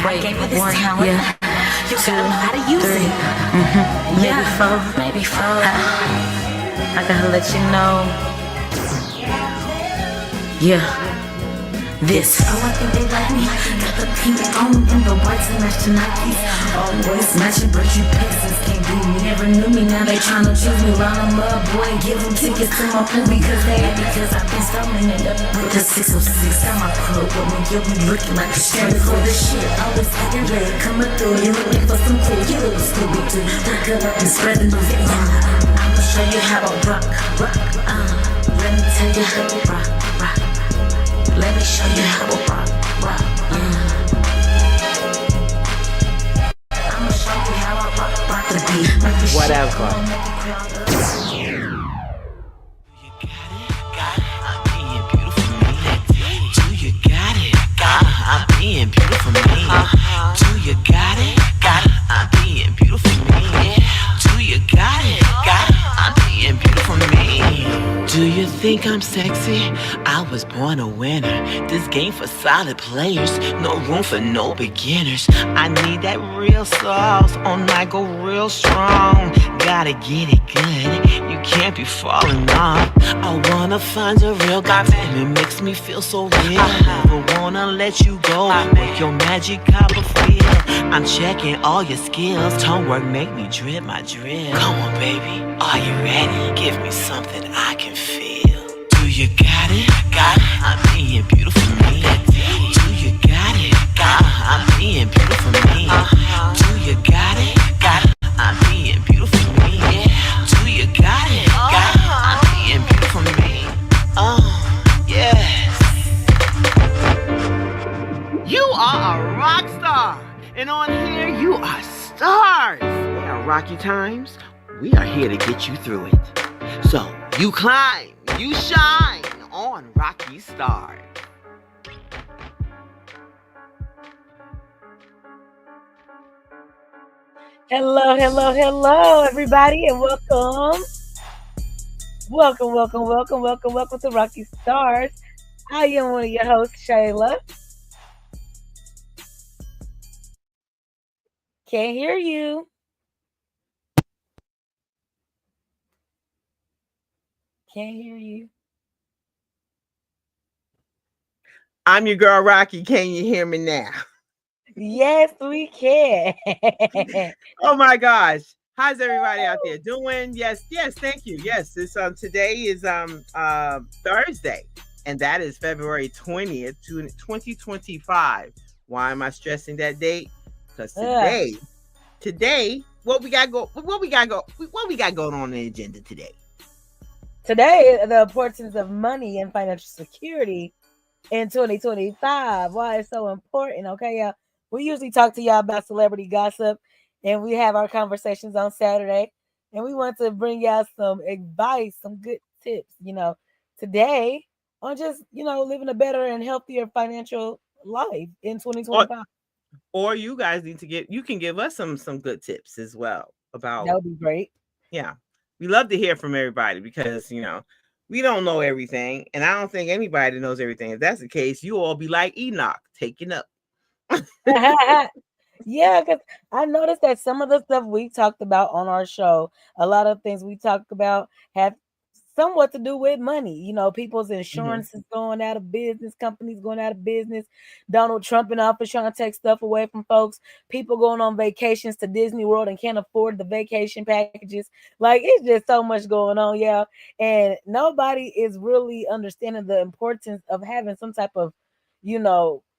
I gave her this talent. You gotta know how to use it. Maybe four. Maybe four. I gotta let you know. Yeah. This. Oh, I think they like me. Got the pink on and the whites and match to Nikes. Always matching, but you peasants can't be me. Never knew me, now they tryna choose me. Line them up, boy, give them tickets to my pool because I've been stumbling it up with the 606 on my club. But when you'll be looking like a straight for the shit, always getting red, coming through. You looking for some cool, you little Scooby Doo. Wake up and spreading the video. I'ma show you how I rock. Let me tell you how I rock. Let me show you how I rock. I'ma show you how I rock the beat. Whatever. I'm being beautiful me. Do you got it? I'm being beautiful me. Do you got it? I'm being beautiful me. Do you think I'm sexy? I was born a winner. This game for solid players. No room for no beginners. I need that real sauce on I go real strong. Gotta get it good. You can't be falling off. I wanna find a real guy. It makes me feel so real. Never wanna let you go. Make your magic copper feel. I'm checking all your skills. Tone work make me drip my drip. Come on, baby. Are you ready? Give me something I can feel. Do you got it? I'm being beautiful me. Do you got it? I'm being beautiful me. Do you got it? I'm being beautiful me. Do you got it? I'm being beautiful me. Oh, yes. You are a rock star. And on here, you are stars. They are rocky times. We are here to get you through it. So, you climb, you shine on Rocky Stars. Hello, everybody, and welcome to Rocky Stars. I am one of your hosts, Shayla. Can't hear you. Can't hear you. I'm your girl, Rocky. Can you hear me now? Yes, we can. Oh my gosh. How's everybody out there doing? Yes, thank you. Yes, it's today is Thursday, and that is February 20th, 2025. Why am I stressing that date? Because today, what we got going on in the agenda today? Today, the importance of money and financial security in 2025. Why it's so important. Okay, y'all. We usually talk to y'all about celebrity gossip, and we have our conversations on Saturday. And we want to bring y'all some advice, some good tips, today on just, living a better and healthier financial life in 2025. Or you guys you can give us some good tips as well about. That would be great. Yeah. We love to hear from everybody because, we don't know everything. And I don't think anybody knows everything. If that's the case, you all be like Enoch, taking up. Yeah, because I noticed that some of the stuff we talked about on our show, a lot of things we talked about have somewhat to do with money. People's insurance is going out of business, companies going out of business, Donald Trump in office trying to take stuff away from folks, people going on vacations to Disney World and can't afford the vacation packages. Like, it's just so much going on, yeah. And nobody is really understanding the importance of having some type of,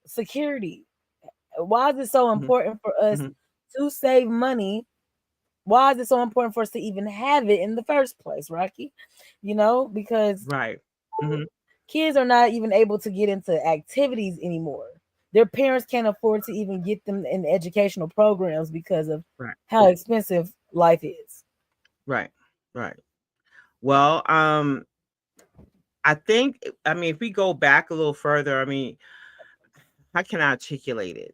security. Why is it so important for us to save money? Why is it so important for us to even have it in the first place, Rocky? Because right. Kids are not even able to get into activities anymore. Their parents can't afford to even get them in educational programs because of how expensive life is. Right. Well, I think, if we go back a little further, how can I articulate it?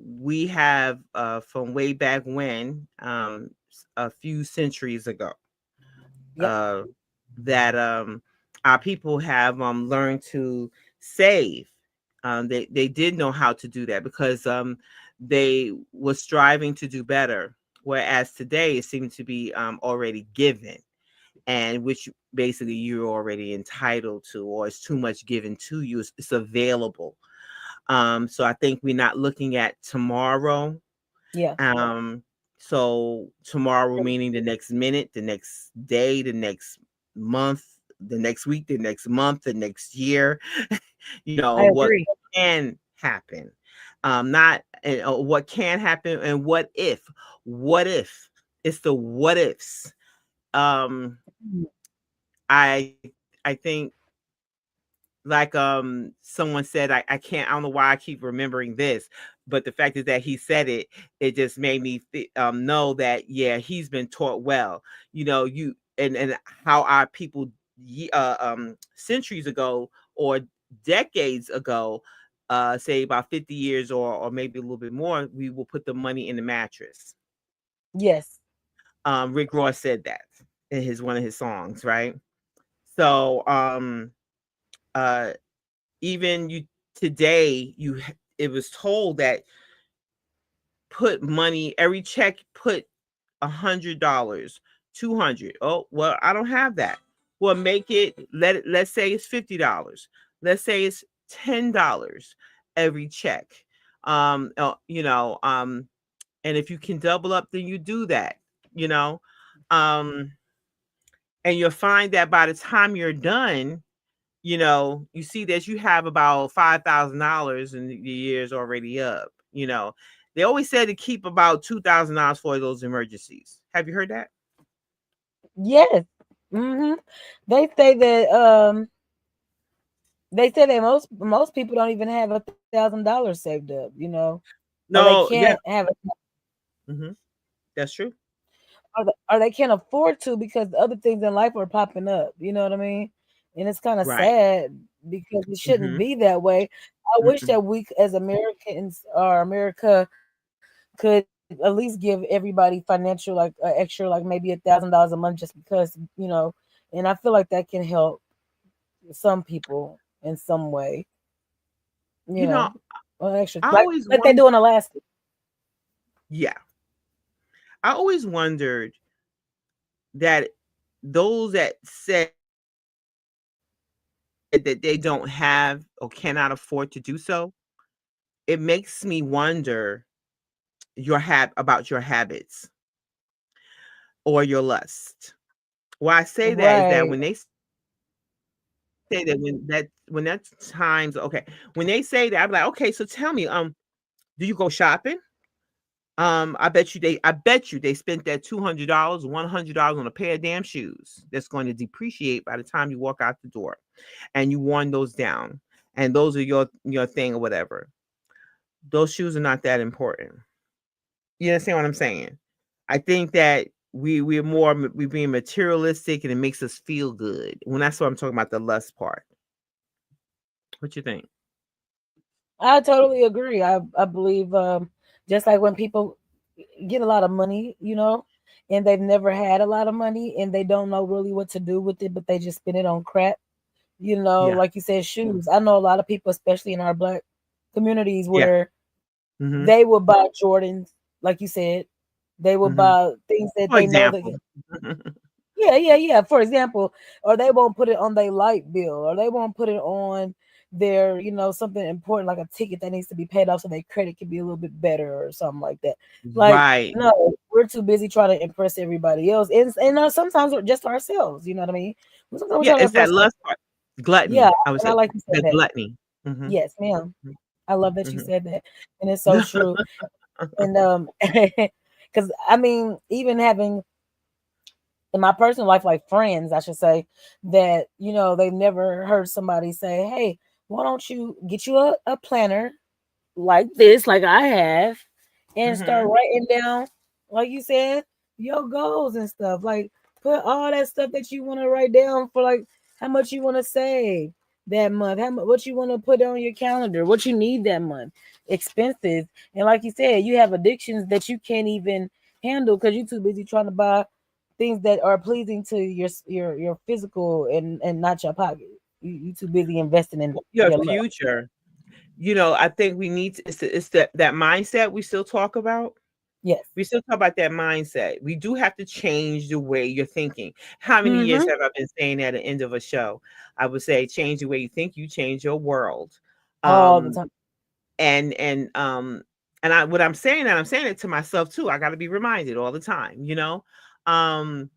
We have from way back when, a few centuries ago, that our people have learned to save They did know how to do that because they were striving to do better. Whereas today it seems to be already given, and which basically you're already entitled to, or it's too much given to you. It's available. So I think we're not looking at tomorrow. Yeah. So tomorrow meaning the next minute, the next day, the next month, the next week, the next month, the next year. I What agree. can happen. Not what can happen and what if. What if? It's the what ifs. Um Mhm. I I think like someone said, I can't, I don't know why I keep remembering this, but the fact is that he said it, it just made me know that yeah, he's been taught well. You and how our people centuries ago or decades ago, say about 50 years or maybe a little bit more, we will put the money in the mattress. Yes. Rick Ross said that in his one of his songs, right? So uh even you today, it was told that put money, every check, put $100, 200. Oh, well, I don't have that. Well, let's say it's $50. Let's say it's $10 every check. And if you can double up, then you do that, you know. Um, and you'll find that by the time you're done, you see that you have about $5,000 and the year's already up. They always said to keep about $2,000 for those emergencies. Have you heard that? Yes. Hmm. They say that most people don't even have $1,000 saved up, or they No, can't yeah, have it, that's true. or they can't afford to because the other things in life are popping up. You know what I mean? And it's kind of Right. sad because it shouldn't hmm be that way. I wish Mm-mm. that we, as Americans or America, could at least give everybody financial, like extra, like maybe $1,000 a month, just because. And I feel like that can help some people in some way. You You know, know, well, extra, I like always like they wonder. do in Alaska. Yeah, I always wondered that those that said that they don't have or cannot afford to do so, it makes me wonder about your habits or your lust. Why I say that is that Right. when they say that when that's times okay, when they say that, I'm like, okay, so tell me, do you go shopping? I bet you they spent that $200, $100 on a pair of damn shoes that's going to depreciate by the time you walk out the door, and you worn those down, and those are your thing or whatever. Those shoes are not that important. You understand what I'm saying? I think that we're being materialistic, and it makes us feel good. When that's what I'm talking about, the lust part. What you think? I totally agree. I believe just like when people get a lot of money, and they've never had a lot of money and they don't know really what to do with it, but they just spend it on crap. Yeah, Like you said, shoes. I know a lot of people, especially in our black communities, yeah. where hmm they would buy Jordans, like you said, they would hmm buy things that For they know that. example. Yeah, yeah, yeah. For example, or they won't put it on their light bill, or they won't put it on their, something important like a ticket that needs to be paid off so their credit can be a little bit better or something like that. Like, Right. no, we're too busy trying to impress everybody else, and sometimes we're just ourselves. You know what I mean? Sometimes we're Yeah, trying to it's that impress. lust part. Yeah, Gluttony, I would and I say. like you The said that. gluttony. Mhm, Yes, ma'am. I love that you mhm. said that, and it's so true. And because I mean, even having in my personal life, like friends, I should say, that they've never heard somebody say, "Hey, why don't you get you a planner like this, like I have, and start Mhm. writing down, like you said, your goals and stuff. Like put all that stuff that you want to write down for, like how much you want to save that month, how much what you want to put on your calendar, what you need that month, expenses, and like you said, you have addictions that you can't even handle because you're too busy trying to buy things that are pleasing to your physical and not your pocket. You too busy investing in Your your love. future. I think we need to, it's that mindset we still talk about. Yes. We still talk about that mindset. We do have to change the way you're thinking. How many years Mm-hmm. have I been saying at the end of a show? I would say change the way you think, you change your world. All the Um time. and I what I'm saying, and I'm saying it to myself too. I got to be reminded all the time, Um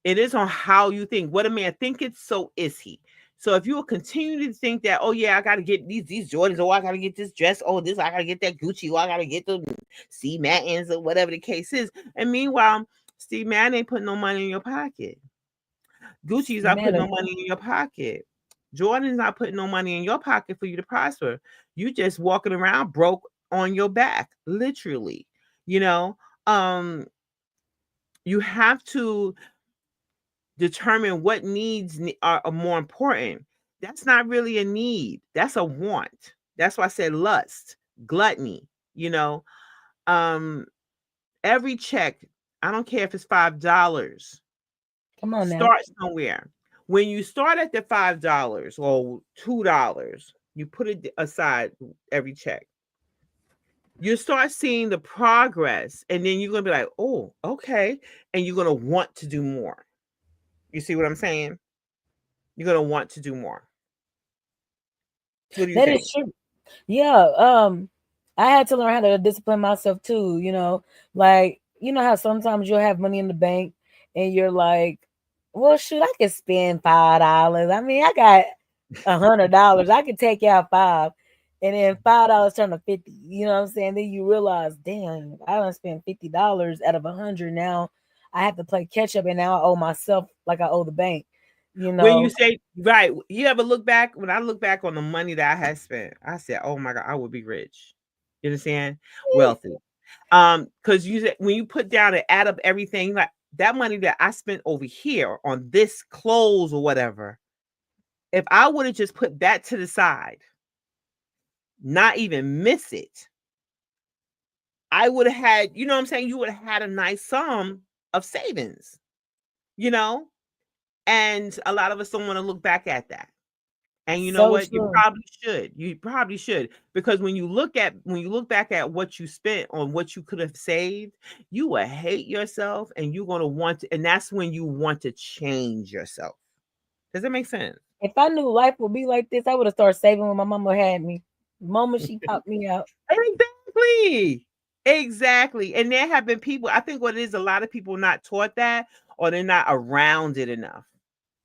it is on how you think. What a man thinketh, so is he. So if you will continue to think that, oh yeah, I gotta get these Jordans, oh I gotta get this dress, oh this I gotta get that Gucci, oh I gotta get the Steve Maddens or whatever the case is, and meanwhile Steve Madden ain't putting no money in your pocket. Gucci's not putting Man, no money in your pocket. Jordan's not putting no money in your pocket for you to prosper. You just walking around broke on your back, literally. You know, um, you have to determine what needs are more important. That's not really a need. That's a want. That's why I said lust, gluttony. You know, um, every check. I don't care if it's $5. come on now. Start somewhere. When you start at the $5 or $2, you put it aside every check. You start seeing the progress, and then you're gonna be like, "Oh, okay," and you're gonna want to do more. You see what I'm saying? You're gonna want to do more. What do you That think? is true. Yeah. I had to learn how to discipline myself too, like how sometimes you'll have money in the bank and you're like, well shoot, I can spend $5. I mean, I got $100. I can take out five and then $5 turn to 50. You know what I'm saying? Then you realize, damn, I done spent $50 out of 100. Now I have to play catch up and now I owe myself like I owe the bank, you When you know. say right, you ever look back? When I look back on the money that I had spent, I said, "Oh my God, I would be rich." You understand? Wealthy. Because you said when you put down and add up everything, like that money that I spent over here on this clothes or whatever, if I would have just put that to the side, not even miss it, I would have had, you know what I'm saying? You would have had a nice sum of savings, you know? And a lot of us don't want to look back at that. And you know So what? You true. probably should. You probably should. Because when you look back at what you spent on what you could have saved, you will hate yourself and you're gonna want to, and that's when you want to change yourself. Does that make sense? If I knew life would be like this, I would have started saving when my mama had me. The moment she popped me out. Exactly. Exactly. And there have been people, I think what it is, a lot of people not taught that or they're not around it enough.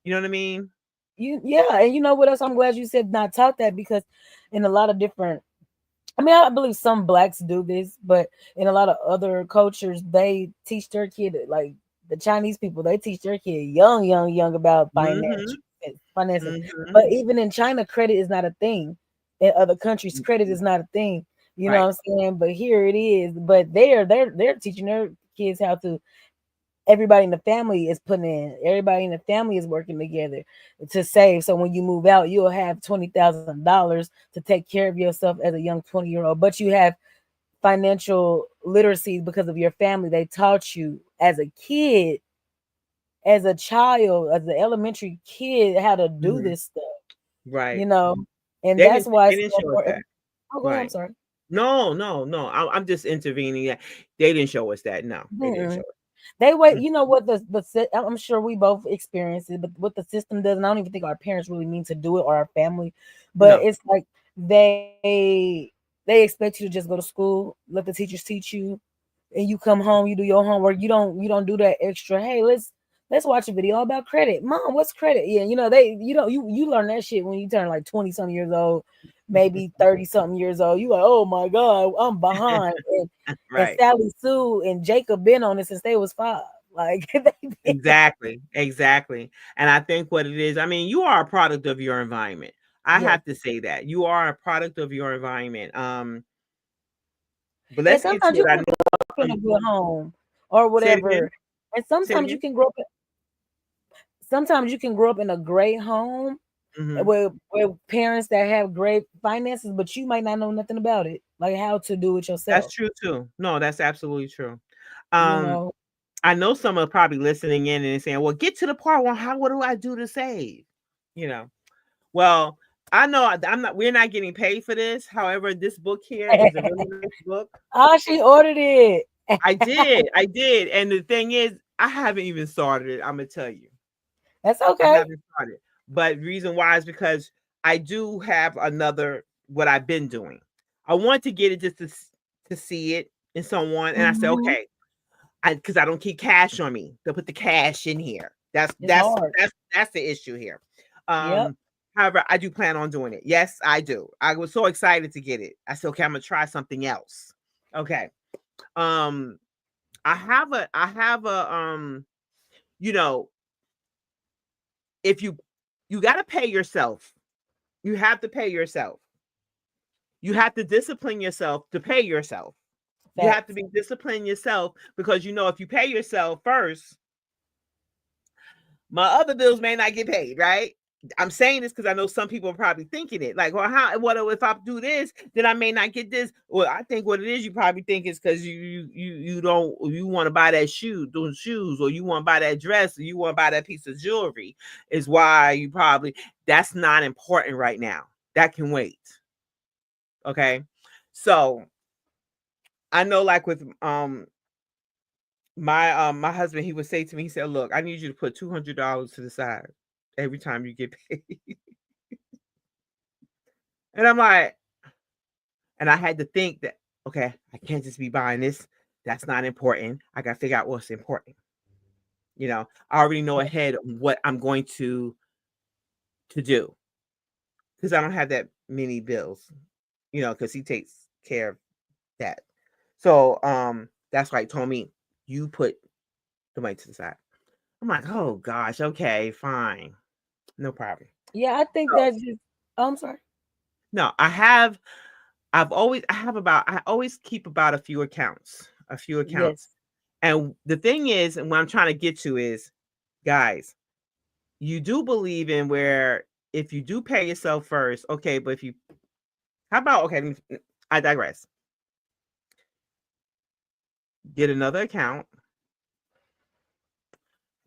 You know what I mean? Yeah, and you know what else? I'm glad you said not taught that because in a lot of different I mean, I believe some blacks do this, but in a lot of other cultures, they teach their kid like the Chinese people, they teach their kid young about Mm-hmm. finances. Mm-hmm. But even in China, credit is not a thing. In other countries, credit is not a thing. You know Right. what I'm saying? But here it is. But they're teaching their kids how to everybody in the family is putting in, everybody in the family is working together to save. So when you move out, you'll have $20,000 to take care of yourself as a young 20-year-old, but you have financial literacy because of your family. They taught you as a kid, as a child, as an elementary kid, how to do Mm-hmm. this stuff, Right. you know, and They that's didn't why they it's didn't so show us that. important. Oh, go ahead. I'm Right. sorry. No, no, no. I'm just intervening. Yeah. They didn't show us that. No, they didn't show Mm-mm. us. They wait, Mm. you know what I'm sure we both experience it, but what the system does, and I don't even think our parents really mean to do it or our family, but No. it's like they expect you to just go to school, let the teachers teach you, and you come home, you do your homework. You don't do that extra. Hey, let's watch a video about credit. Mom, what's credit? Yeah, you learn that shit when you turn like 20 something years old, maybe 30 something years old. You like, oh my God, I'm behind. And Right. Sally Sue and Jacob been on it since they was 5. Like they been Exactly. Exactly. And I think what it is, I mean, you are a product of your environment. I yes. have to say that. You are a product of your environment. But And let's get to sometimes you what I can know. grow up in a good home or Say it again. whatever. And Say it sometimes again. you can grow up in a great home Hmm. with parents that have great finances, but you might not know nothing about it, like how to do it That's yourself. true too. No, that's absolutely true. You Um, know, I know some are probably listening in and saying, well, get to the part where what do I do to save? You know, well, I know I'm not. We're not getting paid for this. However, this book here is a really nice book. Oh, she ordered it. I did. And the thing is, I haven't even started it. I'm gonna tell you, That's I okay. haven't started. But reason why is because I do have another what I've been doing. I want to get it just to see it in someone, and I said, Mhm. okay, because I don't keep cash on me. They'll put the cash in here. It's hard. That's the issue here. Yep. However, I do plan on doing it. Yes, I do. I was so excited to get it. I said, okay, I'm gonna try something else. Okay. I have a you know, if you got to pay yourself. You have to pay yourself. You have to discipline yourself to pay yourself. You have to be disciplined yourself because if you pay yourself first, my other bills may not get paid, right? I'm saying this because I know some people are probably thinking it like, well, what if I do this, then I may not get this. Well, I think what it is, you probably think is because you want to buy that those shoes, or you want to buy that dress, or you want to buy that piece of jewelry, is why you probably, that's not important right now. That can wait. Okay. So I know, like with my husband, he would say to me, he said, look, I need you to put $200 to the side every time you get paid. And I'm like, and I had to think that, okay, I can't just be buying this. That's not important. I got to figure out what's important. I already know ahead what I'm going to do, because I don't have that many bills, because he takes care of that. So that's why he told me, you put the money to the side. I'm like, oh gosh, okay, fine. No problem. Yeah, I think that's just, I'm sorry. No, I always keep about a few accounts. Yes. And the thing is, and what I'm trying to get to is, guys, you do believe in where if you do pay yourself first, okay, but I digress. Get another account,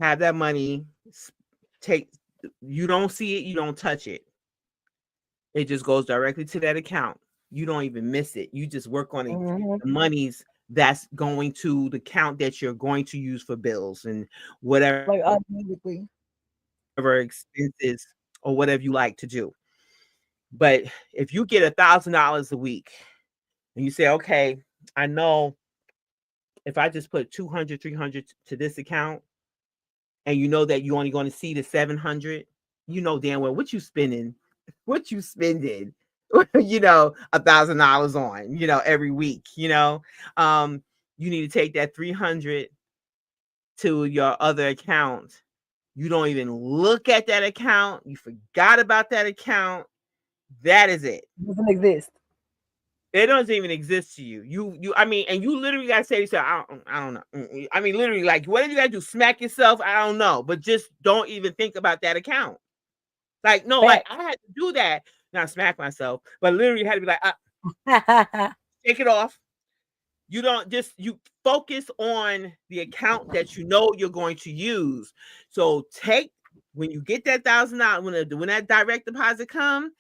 have that money, you don't see it, you don't touch it. It just goes directly to that account. You don't even miss it. You just work on it. Mhm. The monies that's going to the account that you're going to use for bills and whatever, Like automatically. expenses or whatever you like to do. But if you get $1,000 a week and you say, okay, I know if I just put 200, 300 to this account, and you know that you're only going to see the 700, damn well what you spending $1,000 on, every week. You need to take that 300 to your other account. You don't even look at that account. You forgot about that account. That is it. It doesn't exist. It doesn't even exist to you. And you literally gotta say to yourself, I don't know. I mean, literally, like, whatever you gotta do, smack yourself. I don't know, but just don't even think about that account. Like, no, like I had to do that, not smack myself, but literally had to be like, take it off. You focus on the account that you're going to use. So when you get that $1,000, when that direct deposit come,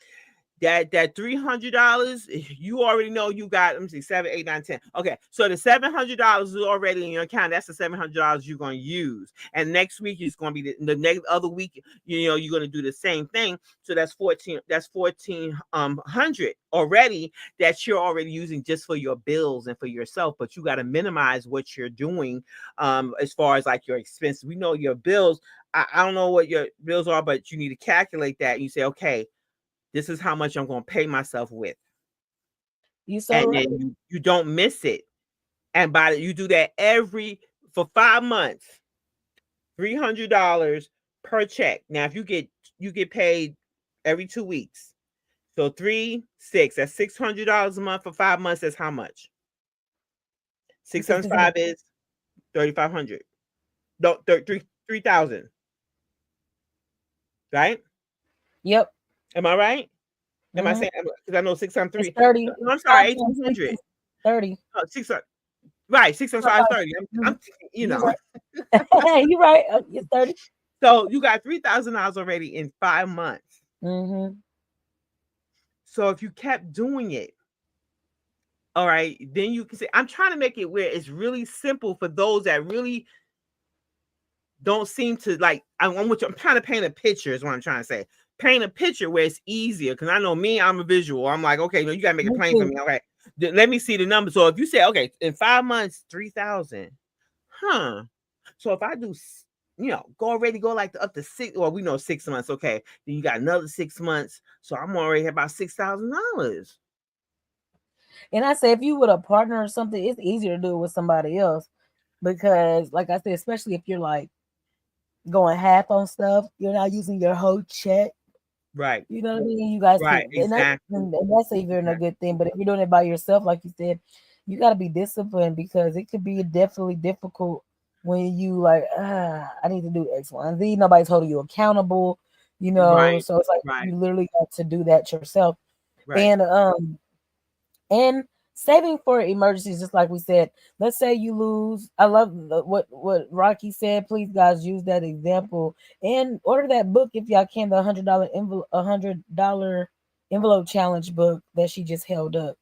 that $300, you already know you got, let me see, 7, 8, 9, 10. Okay, so the $700 is already in your account. That's the $700 you're going to use. And next week is going to be the next other week. You're going to do the same thing. So that's 14. That's 1,400 already that you're already using just for your bills and for yourself. But you got to minimize what you're doing as far as like your expenses. We know your bills. I don't know what your bills are, but you need to calculate that. And you say, okay, this is how much I'm going to pay myself with. And then you don't miss it. And you do that for 5 months, $300 per check. Now, if you get paid every 2 weeks, so 3, 6, that's $600 a month for 5 months. That's how much? 605 is 3,500. No, 3,000. Right? Yep. Am I right? Am I saying, because I know 603? 30. No, I'm sorry, 1,800. 30. Oh, 600. Right, 605 30. I'm You're right. You're right. It's 30. So you got $3,000 already in 5 months. Mm-hmm. So if you kept doing it, all right, then you can say, I'm trying to make it where it's really simple for those that really don't seem to like. I'm trying to paint a picture, is what I'm trying to say. Paint a picture where it's easier. Because I know me, I'm a visual. I'm like, okay, no, you gotta make it plain for me. Okay, let me see the numbers. So if you say, okay, in 5 months, 3,000, huh? So if I do, go like up to 6, well, we know 6 months. Okay, then you got another 6 months. So I'm already about $6,000. And I say, if you with a partner or something, it's easier to do it with somebody else because, like I said, especially if you're like going half on stuff, you're not using your whole check. Right. You know what I mean? You guys right, can, exactly. and that's even a good thing. But if you're doing it by yourself, like you said, you got to be disciplined because it could be definitely difficult when you like, I need to do X, Y, and Z. Nobody's holding you accountable, Right. So it's like you literally got to do that yourself. Right. And saving for emergencies, just like we said. Let's say you lose. I love what Rocky said. Please, guys, use that example and order that book if y'all can. The $100 envelope challenge book that she just held up.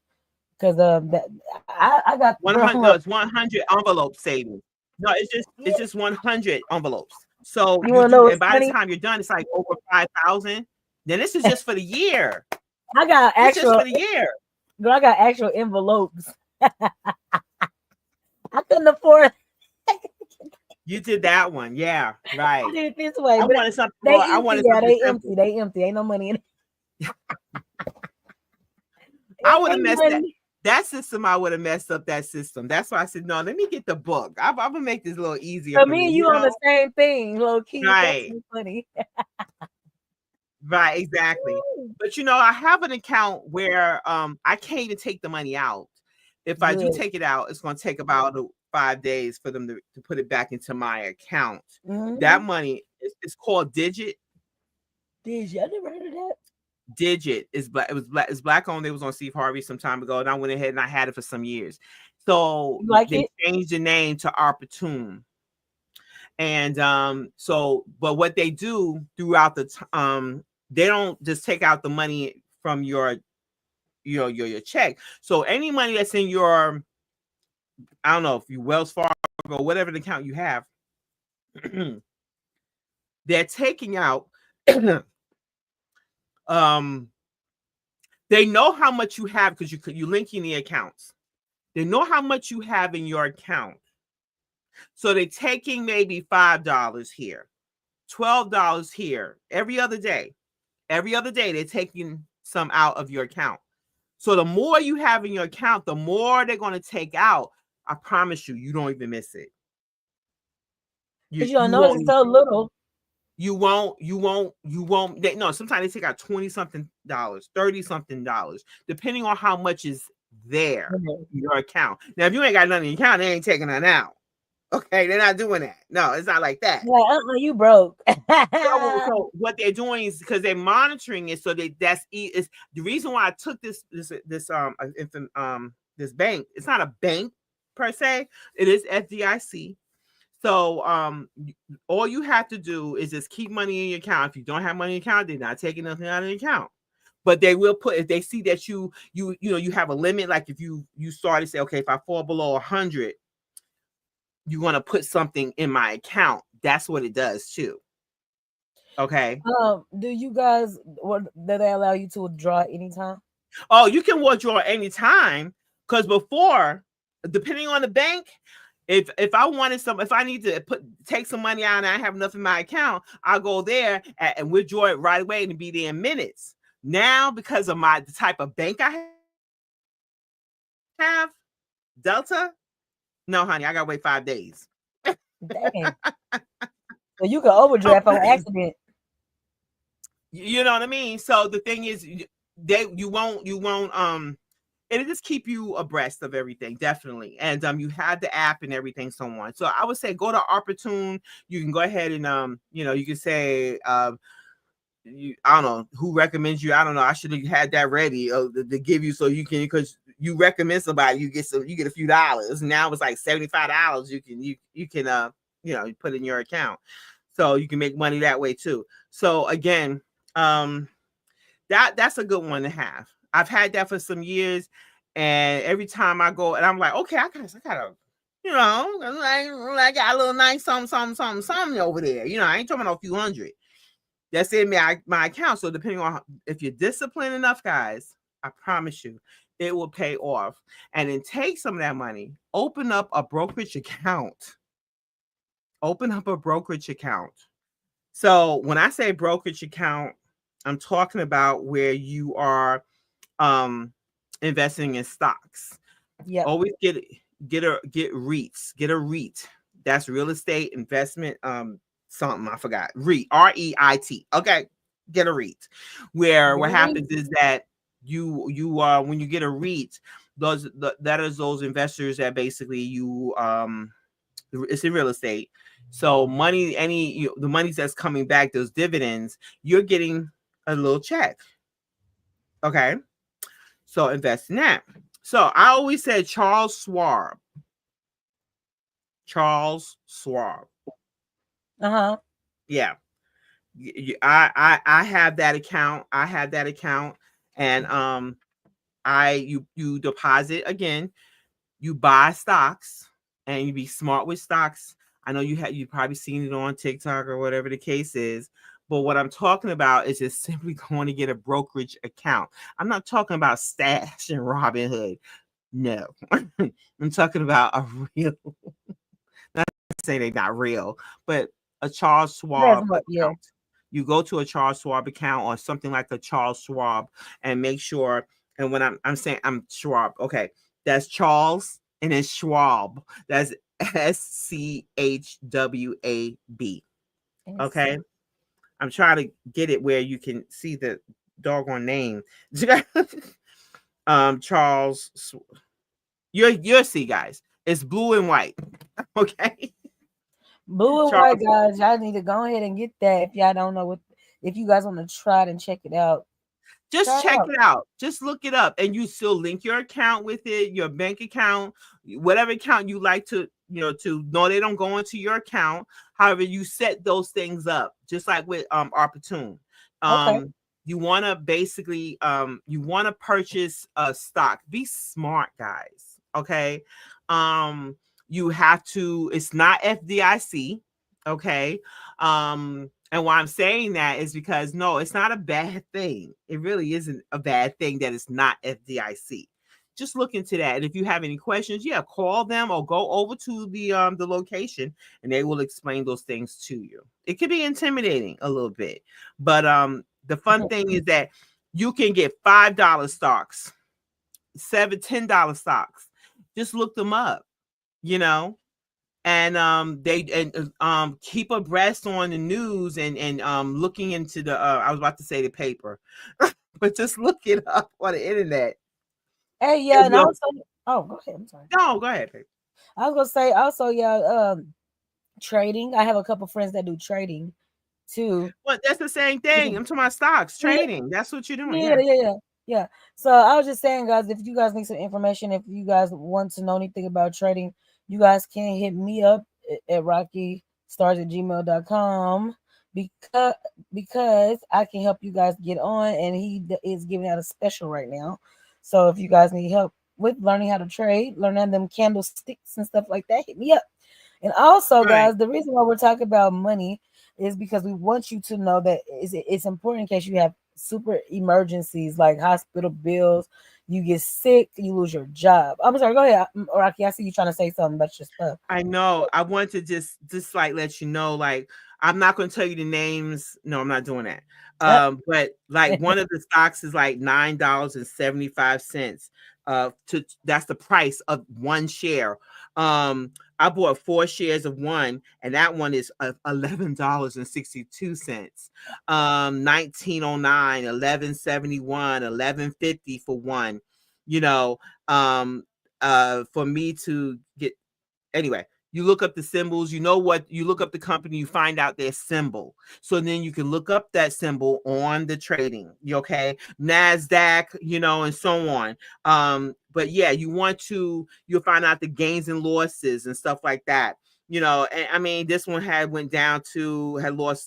Because that I got 100. No, it's 100 envelope savings. No, it's just 100 envelopes. So you want to know? And by the time you're done, it's like over 5,000. Then this is just for the year. I got actual just for the year. Girl, I got actual envelopes. I couldn't afford. You did that one, yeah, right. I did it this way. I wanted something. They empty. They empty. Ain't no money in it. I would have messed that system. I would have messed up that system. That's why I said no. Let me get the book. I'm gonna make this a little easier. So me and you on the same thing, low key. Right. That's funny. Right, exactly. But I have an account where I can't even take the money out. If I do take it out, it's going to take about 5 days for them to put it back into my account. Mm-hmm. That money is called Digit. Digit, I never heard of that. Digit is black. It was black. It's black owned. It was on Steve Harvey some time ago, and I went ahead and I had it for some years. So they changed the name to Opportune. And but what they do throughout the they don't just take out the money from your check. So any money that's in your, I don't know if you Wells Fargo, whatever the account you have, they're taking out. They know how much you have because you link in the accounts. They know how much you have in your account. So they're taking maybe $5 here, $12 here every other day. Every other day, they're taking some out of your account. So the more you have in your account, the more they're going to take out. I promise you, you don't even miss it. You don't know it's so little. You won't. No, sometimes they take out $20-something, $30-something, depending on how much is there in your account. Now, if you ain't got nothing in your account, they ain't taking that out. Okay, they're not doing that. No, it's not like that. Like, you broke. So what they're doing is because they're monitoring it. So that's the reason why I took this bank. It's not a bank per se. It is FDIC. So all you have to do is just keep money in your account. If you don't have money in your account, they're not taking nothing out of the account. But they will put, if they see that you have a limit, like if you start to say, okay, if I fall below 100. You want to put something in my account. That's what it does too. Okay. Do you guys, do they allow you to withdraw anytime? Oh, you can withdraw anytime. Because before, depending on the bank, if I need to take some money out and I have enough in my account, I'll go there and withdraw it right away and be there in minutes. Now, because of the type of bank I have, Delta. No, honey, I gotta wait 5 days. Dang. So you can overdraft on accident. You know what I mean? So the thing is, you won't. It'll just keep you abreast of everything, definitely. And you have the app and everything, so on. So I would say go to Opportune. You can go ahead and you can say I don't know who recommends you. I don't know. I should have had that ready to give you so you can, because you recommend somebody, you get a few dollars. Now it's like $75. You can put in your account, so you can make money that way too. So again, that's a good one to have. I've had that for some years, and every time I go, and I'm like, okay, I gotta, you know, I got a little nice something over there. You know, I ain't talking about a few hundred. That's in my account. So depending on if you're disciplined enough, guys, I promise you, it will pay off. And then take some of that money, open up a brokerage account. Open up a brokerage account. So when I say brokerage account, I'm talking about where you are investing in stocks. Yeah. Always get REITs. Get a REIT. That's real estate investment. Something I forgot. REIT. REIT. Okay. Get a REIT. Where what happens is that you when you get a REIT, that is those investors that basically it's in real estate. So money, the money that's coming back, those dividends, you're getting a little check. Okay. So invest in that. So I always said Charles Schwab. Yeah. I have that account. And you deposit again, you buy stocks, and you be smart with stocks. I know you probably seen it on TikTok or whatever the case is. But what I'm talking about is just simply going to get a brokerage account. I'm not talking about Stash and Robinhood. No, I'm talking about a real, not to say they're not real, but a Charles Schwab account. Yeah. You go to a Charles Schwab account or something like a Charles Schwab and make sure. And when I'm saying I'm Schwab, okay, that's Charles and then Schwab. That's SCHWAB. Okay. I'm trying to get it where you can see the doggone name. Charles, you'll see, guys. It's blue and white. Okay. Blue and white, guys. Y'all need to go ahead and get that if y'all don't know if you guys want to try it and check it out. Just check it out. Just look it up, and you still link your account with it, your bank account, whatever account you like to they don't go into your account. However, you set those things up, just like with Opportune. You want to basically you want to purchase a stock. Be smart, guys. Okay. You have to. It's not FDIC. Okay. And why I'm saying that is because no, it's not a bad thing. It really isn't a bad thing that it's not FDIC. Just look into that. And if you have any questions, call them or go over to the location and they will explain those things to you. It could be intimidating a little bit, but the fun thing is that you can get $5 stocks, $10 stocks. Just look them up, and keep abreast on the news and looking into the I was about to say the paper, but just look it up on the internet. Hey, yeah, and also, go ahead. I'm sorry. No, go ahead, babe. I was gonna say also, trading. I have a couple friends that do trading too. Well, that's the same thing. I'm talking about stocks, trading. That's what you're doing. Yeah. So I was just saying, guys, if you guys need some information, if you guys want to know anything about trading, you guys can hit me up at rockystars@gmail.com because I can help you guys get on, and he is giving out a special right now. So if you guys need help with learning how to trade, learning them candlesticks and stuff like that, hit me up. And also, guys, the reason why we're talking about money is because we want you to know that it's important in case you have super emergencies like hospital bills, you get sick, you lose your job. I'm sorry, go ahead, Rocky. I see you trying to say something about your stuff. I know. I want to just like let you know, like, I'm not going to tell you the names. No, I'm not doing that. But like one of the stocks is like $9.75. That's the price of one share. I bought 4 shares of one, and that one is $11.62. 1909, 1171, 1150 for one. For me to get anyway. You look up the symbols, you look up the company, you find out their symbol. So then you can look up that symbol on the trading, okay? NASDAQ, and so on. But yeah, you'll find out the gains and losses and stuff like that. And I mean, this one had lost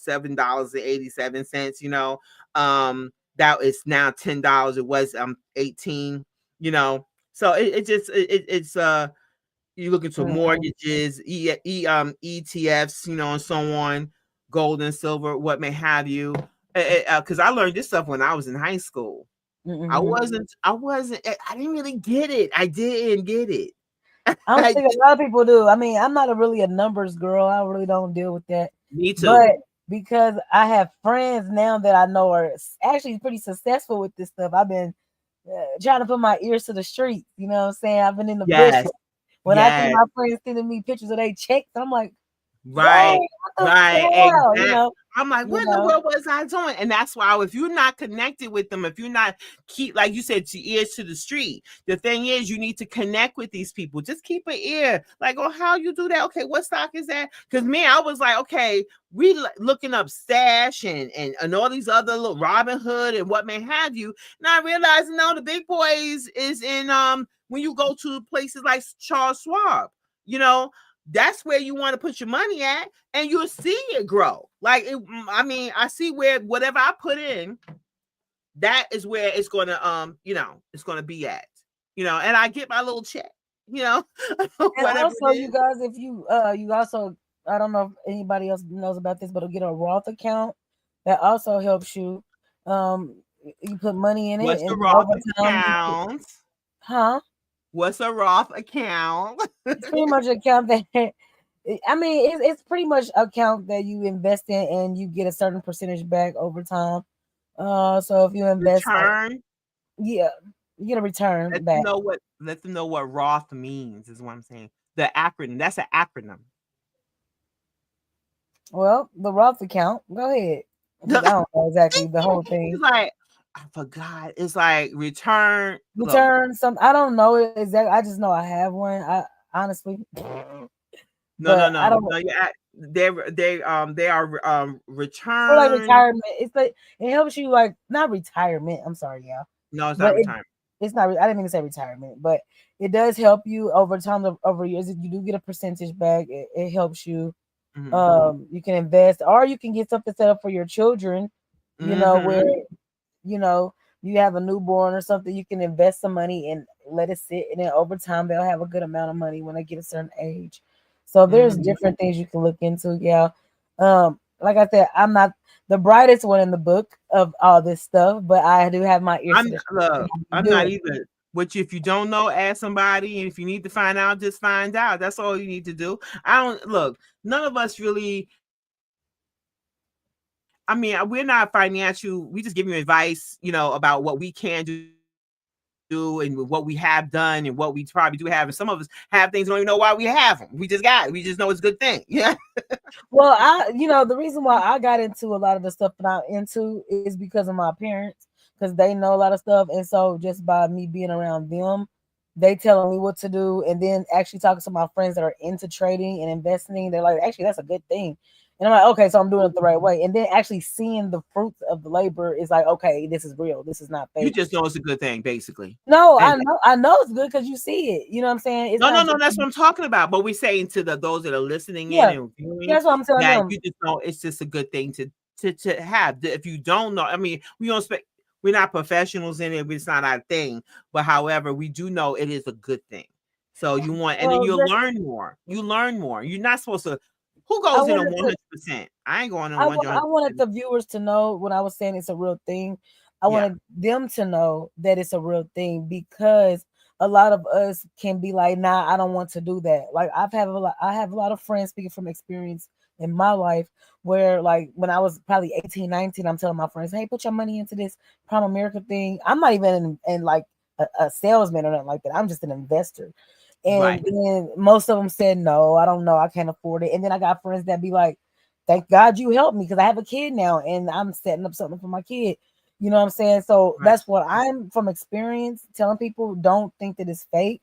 $7.87, that is now $10. It was 18, you know. So it's you look into mortgages, ETFs, you know, and so on, gold and silver, what may have you. Because I learned this stuff when I was in high school. I didn't really get it. I didn't get it. I don't think a lot of people do. I mean, I'm not really a numbers girl. I really don't deal with that. Me too. But because I have friends now that I know are actually pretty successful with this stuff, I've been trying to put my ears to the street. You know what I'm saying? I've been in the bush. When I see my friends sending me pictures of their checks, I'm like, right, exactly. You know? I'm like, what in the world was I doing? And that's why if you're not connected with them, if you're not keep, like you said, your ears to the street, the thing is you need to connect with these people. Just keep an ear. Like, oh, how you do that? Okay, what stock is that? Because me, I was like, okay, we looking up Stash and all these other little Robinhood and what may have you. And I realized, no, the big boys is in when you go to places like Charles Schwab, you know. That's where you want to put your money at, and you'll see it grow. Like, I mean, I see where whatever I put in, that is where it's going to, you know, it's going to be at, you know, and I get my little check, you know. And also, you guys, if you, you also, I don't know if anybody else knows about this, but get a Roth account that also helps you. You put money in it. What's the Roth account? Huh? What's a Roth account? It's pretty much an account that, I mean, it's pretty much an account that you invest in and you get a certain percentage back over time. So if you invest, you get a return back. Let them know what Roth means is what I'm saying. The acronym. That's an acronym. Well, the Roth account. Go ahead. I don't know exactly the whole thing. It's like, I forgot. It's like return some. I don't know exactly. I just know I have one. I honestly. No. I don't know. They are return. For like retirement. It's like it helps you like not retirement. I'm sorry, y'all. No, it's not retirement. It's not. I didn't mean to say retirement, but it does help you over time. Over years, you do get a percentage back. It helps you. Mm-hmm. You can invest, or you can get something set up for your children. You know where. You know, you have a newborn or something, you can invest some money and let it sit, and then over time they'll have a good amount of money when they get a certain age. So there's different things you can look into. Yeah. Like I said, I'm not the brightest one in the book of all this stuff, but I do have my ears. I'm not either. Which if you don't know, ask somebody, and if you need to find out, just find out. That's all you need to do. None of us really. I mean, we're not financial. We just give you advice, you know, about what we can do and what we have done and what we probably do have. And some of us have things, don't even know why we have them. We just know it's a good thing. Yeah. Well, the reason why I got into a lot of the stuff that I'm into is because of my parents, because they know a lot of stuff. And so just by me being around them, they telling me what to do. And then actually talking to my friends that are into trading and investing, they're like, actually, that's a good thing. And I'm like, okay, so I'm doing it the right way. And then actually seeing the fruits of the labor is like, okay, this is real. This is not fake. You just know it's a good thing, basically. No, I know it's good because you see it. You know what I'm saying? No, that's what I'm talking about. But we're saying to those that are listening in and viewing, that's what I'm telling them. You just know it's just a good thing to have. If you don't know, I mean, we're not professionals in it. It's not our thing. But however, we do know it is a good thing. So you want, and then you'll learn more. You learn more. You're not supposed to. Who goes in 100%? I ain't going on 100%. I wanted the viewers to know when I was saying it's a real thing. I wanted them to know that it's a real thing, because a lot of us can be like, nah, I don't want to do that. Like I have a lot of friends, speaking from experience in my life, where like when I was probably 18, 19, I'm telling my friends, hey, put your money into this Prime America thing. I'm not even in like a salesman or nothing like that. I'm just an investor. And then most of them said, no, I don't know. I can't afford it. And then I got friends that be like, thank God you helped me, because I have a kid now and I'm setting up something for my kid. You know what I'm saying? So that's what I'm from experience telling people. Don't think that it's fake.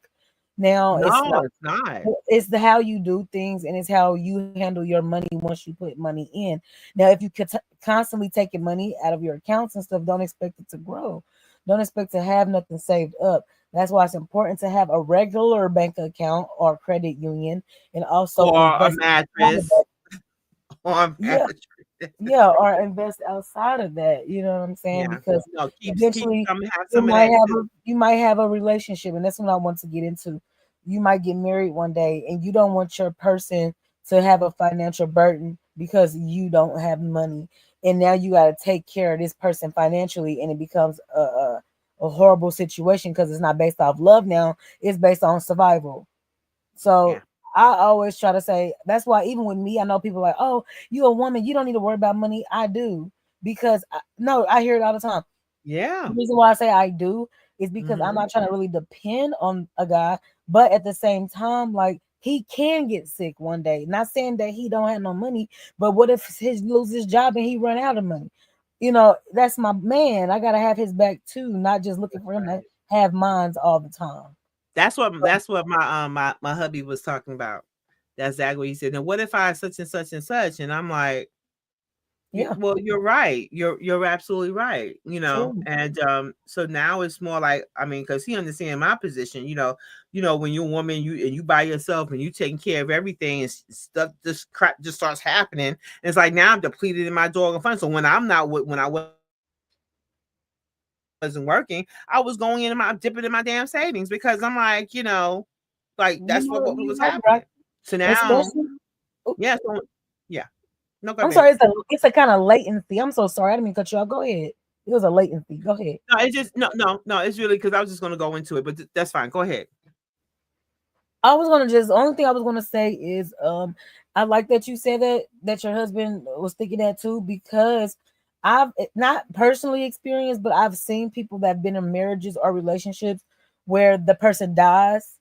Now, it's not. It's how you do things, and it's how you handle your money once you put money in. Now, if you could constantly taking money out of your accounts and stuff, don't expect it to grow. Don't expect to have nothing saved up. That's why it's important to have a regular bank account or credit union, and also or a mattress. Yeah, or invest outside of that. You know what I'm saying? Yeah. Because No, keep eventually some have you some of might that have too. a relationship, and that's what I want to get into. You might get married one day, and you don't want your person to have a financial burden because you don't have money, and now you got to take care of this person financially, and it becomes a horrible situation because it's not based off love now; it's based on survival. Yeah. So I always try to say that's why even with me, I know people like, oh, you a woman, you don't need to worry about money. I do because no, I hear it all the time. Yeah. The reason why I say I do is because I'm Hmm. not trying to really depend on a guy, but at the same time, like he can get sick one day. Not saying that he don't have no money, but what if he loses his job and he run out of money? You know, that's my man. I gotta have his back too, not just looking for him to have mines all the time. That's what my hubby was talking about. That's exactly what he said. Now, what if I such and such and such? And I'm like, Yeah, well, you're right. You're absolutely right. true. And so now it's more like, I mean, because he understands my position. When you're a woman, you by yourself and you taking care of everything, and stuff just crap just starts happening. And it's like now I'm depleted in my dog and fund. So when when I wasn't working, I was going in my dipping in my damn savings because I'm like, like You that's know, what you was right, right. happening. So now, Especially, oh, yeah, so yeah, no, go I'm ahead. sorry, it's a kind of latency. I'm so sorry, I didn't mean to cut you off. Go ahead. It was a latency. Go ahead. No, it's just no. It's really because I was just going to go into it, but that's fine. Go ahead. I was gonna just only thing I was gonna say is I like that you said that your husband was thinking that too because I've not personally experienced, but I've seen people that have been in marriages or relationships where the person dies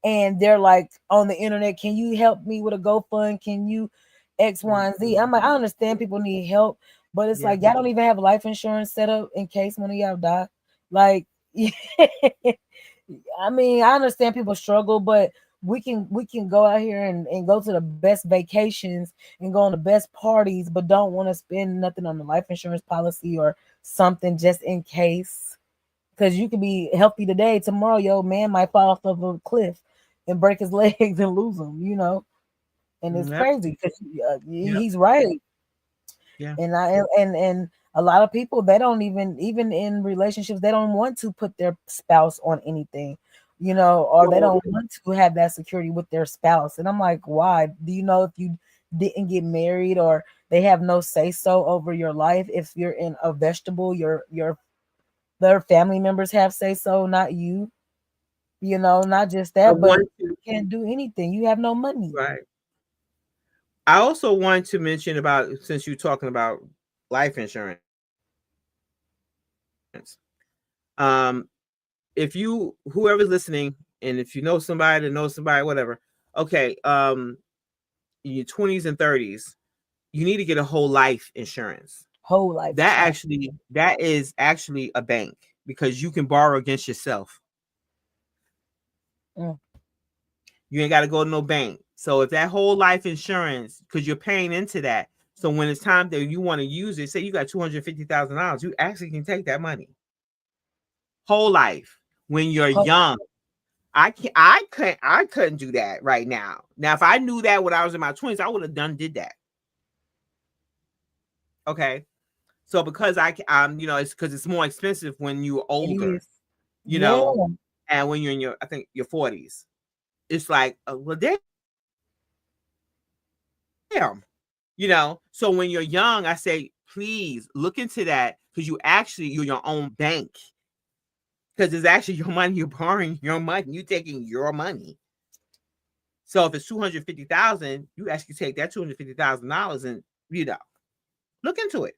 and they're like on the internet, can you help me with a GoFund? Can you X, Y, and Z? I'm like, I understand people need help, but it's Yeah, like y'all don't even have life insurance set up in case one of y'all die. Like, I mean, I understand people struggle, but we can go out here and go to the best vacations and go on the best parties, but don't want to spend nothing on the life insurance policy or something just in case. Because you could be healthy today, tomorrow your man might fall off of a cliff and break his legs and lose them, and it's yep, crazy because yep, he's right. yeah. And a lot of people they don't even in relationships they don't want to put their spouse on anything, or they Well, don't want to have that security with their spouse. And I'm like, why? Do you know if you didn't get married or they have no say so over your life? If you're in a vegetable, your their family members have say so, not you. Not just I that, but want you to can't do anything. You have no money. right. I also want to mention about since you're talking about life insurance. Um, if you whoever's listening, and if you know somebody that knows somebody, whatever. Okay, in your 20s and 30s, you need to get a whole life insurance. Whole life insurance. That is actually a bank because you can borrow against yourself. Mm. You ain't got to go to no bank. So if that whole life insurance, because you're paying into that, so when it's time that you want to use it, say you got $250,000, you actually can take that money. Whole life when you're Whole, young. I couldn't do that right now. Now, if I knew that when I was in my 20s, I would have did that. Okay. So because it's because it's more expensive when you're it older, is. you Yeah. know, and when you're in I think your 40s, it's like, well, damn, So when you're young, I say, please look into that because you're your own bank because it's actually your money. You're borrowing your money. You're taking your money. So if it's 250,000, you actually take that $250,000 and look into it.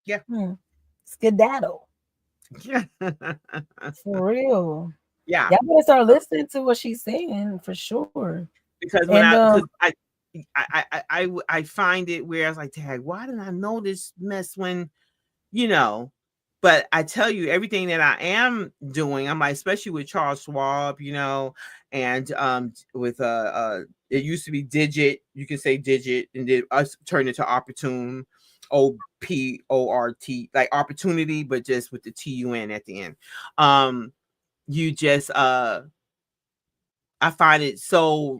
Yeah. Skedaddle. Yeah. For real. Yeah. Y'all better start listening to what she's saying for sure. Because And I find it where I was like, Dad, why didn't I know this mess when, you know? But I tell you, everything that I am doing, I'm like, especially with Charles Schwab, and with it used to be Digit, you can say Digit, and then us turned into Opportune, OPORT, like opportunity, but just with the TUN at the end. You just I find it so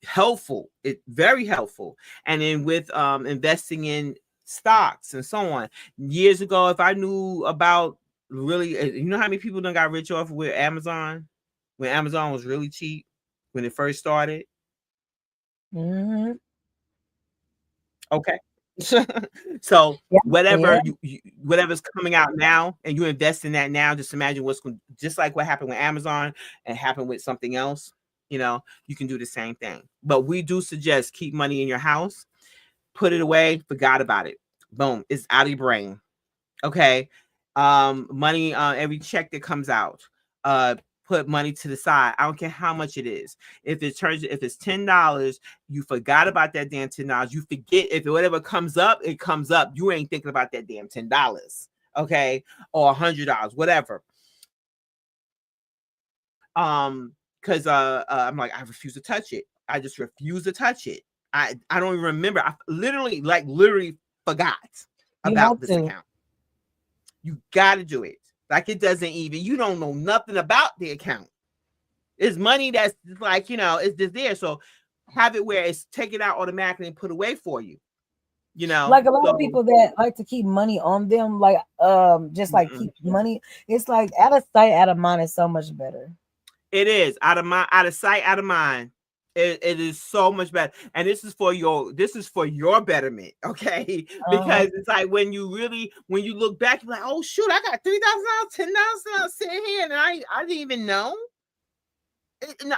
helpful. It's very helpful. And then with investing in stocks and so on. Years ago, if I knew about really, you know how many people done got rich off with Amazon when Amazon was really cheap when it first started. Mm-hmm. Okay. So Yeah, whatever yeah. whatever's coming out now, and you invest in that now, just imagine just like what happened with Amazon and happened with something else. You know, you can do the same thing. But we do suggest keep money in your house, put it away, forgot about it. Boom, it's out of your brain. Okay. Money, every check that comes out, put money to the side. I don't care how much it is. If it's $10, you forgot about that damn $10. You forget, if whatever comes up, it comes up. You ain't thinking about that damn $10, okay, or $100, whatever. Because I'm like, I refuse to touch it. I just refuse to touch it. I don't even remember. I literally forgot about this account. You got to do it. Like, it doesn't even, you don't know nothing about the account. It's money that's like, you know, it's just there. So have it where it's taken out automatically and put away for you. You know, like a lot of people that like to keep money on them, like just like keep money. It's like out of sight, out of mind is so much better. It is out of sight, out of mind. It is so much better, and this is for your betterment, okay? Because it's like when you look back, you're like, oh shoot, I got $3,000, $10,000 sitting here, and I didn't even know. You know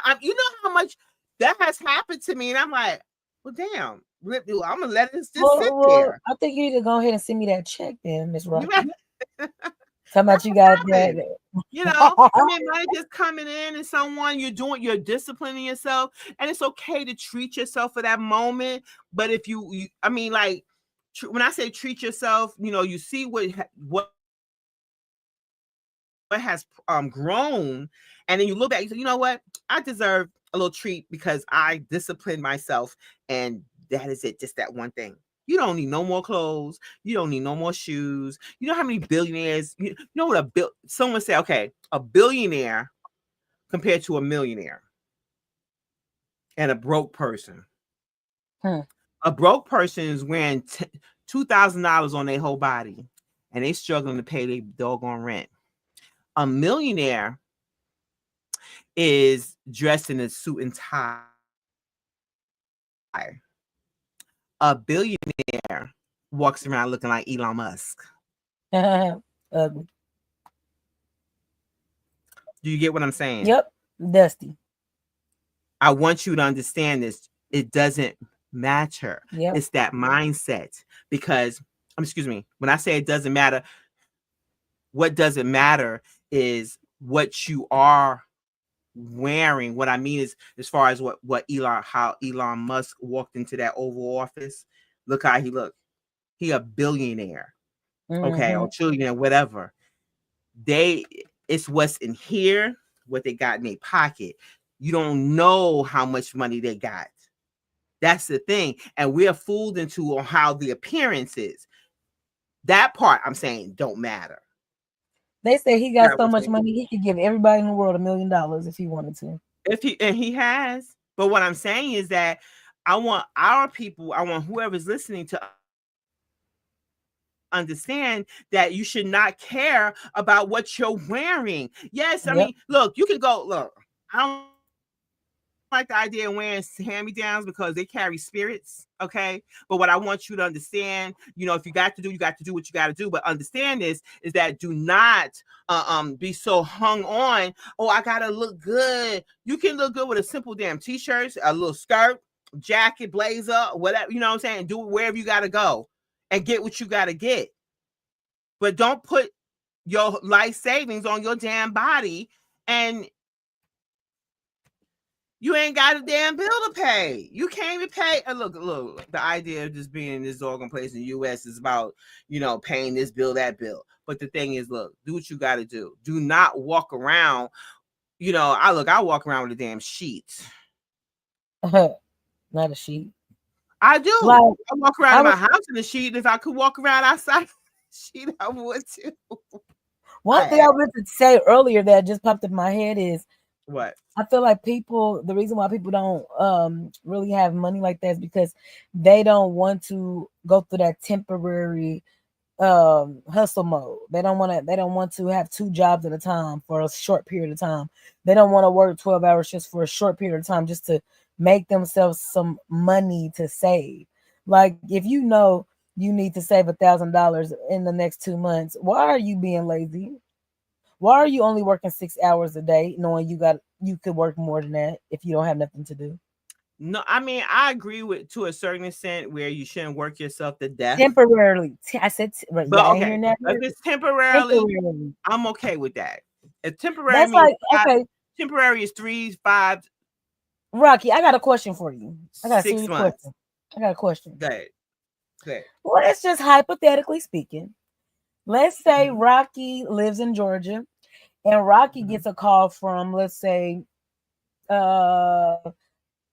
how much that has happened to me, and I'm like, well, damn, I'm gonna let this just sit there. I think you need to go ahead and send me that check, then, Miss Rocky. How much you got that? You know, I mean, money just coming in, and you're disciplining yourself, and it's okay to treat yourself for that moment. But if you I mean, like, when I say treat yourself, you know, you see what has grown, and then you look back, you say, you know what, I deserve a little treat because I disciplined myself, and that is it, just that one thing. You don't need no more clothes. You don't need no more shoes. You know how many billionaires, you know what someone say, okay, a billionaire compared to a millionaire and a broke person. A broke person is wearing $2,000 on their whole body, and they struggling to pay their doggone rent. A millionaire is dressed in a suit and tie. A billionaire walks around looking like Elon Musk. Do you get what I'm saying? Yep, dusty. I want you to understand this. It doesn't matter. Yep. It's that mindset. Because, excuse me, when I say it doesn't matter, what doesn't matter is what you are wearing. What I mean is, as far as how Elon Musk walked into that Oval Office, look how he looked. He a billionaire, okay, or trillionaire, whatever. It's what's in here, what they got in their pocket. You don't know how much money they got. That's the thing, and we're fooled into on how the appearance is. That part I'm saying don't matter. They say he got so much money he could give everybody in the world $1 million if he wanted to. He has. But what I'm saying is that I want our people, I want whoever's listening to understand that you should not care about what you're wearing. Yes, I mean, look, you can go, look, I don't like the idea of wearing hand-me-downs because they carry spirits, okay? But what I want you to understand, you know, if you got to do what you got to do. But understand is that do not be so hung on, oh, I gotta look good. You can look good with a simple damn t-shirt, a little skirt, jacket, blazer, whatever, you know what I'm saying? Do it wherever you gotta go and get what you gotta get. But don't put your life savings on your damn body and you ain't got a damn bill to pay. You can't even pay. Look, the idea of just being in this organ place in the U.S. is about, you know, paying this bill, that bill. But the thing is, look, do what you got to do. Do not walk around, you know, I walk around with a damn sheet. Not a sheet. I do. Like, I walk around in my house in a sheet. If I could walk around outside sheet, I would too. One thing I wanted to say earlier that just popped in my head is, What? I feel like the reason why people don't really have money like that is because they don't want to go through that temporary hustle mode. They don't want to have two jobs at a time for a short period of time. They don't want to work 12 hours just for a short period of time just to make themselves some money to save. Like if you know you need to save $1,000 in the next 2 months, why are you being lazy? Why are you only working 6 hours a day, knowing you could work more than that if you don't have nothing to do? No, I mean I agree with to a certain extent where you shouldn't work yourself to death. Temporarily, I said, right, But y'all ain't okay, hearing that if word? it's temporarily, Temporarily. I'm okay with that. If temporary That's means like okay, temporary is 3, 5, Rocky. I got a question for you. I got a 6 serious months. question. I got a question. Good. Good. Well, let's just hypothetically speaking. Let's say Mhm. Rocky lives in Georgia, and Rocky Mhm. gets a call from, let's say, uh,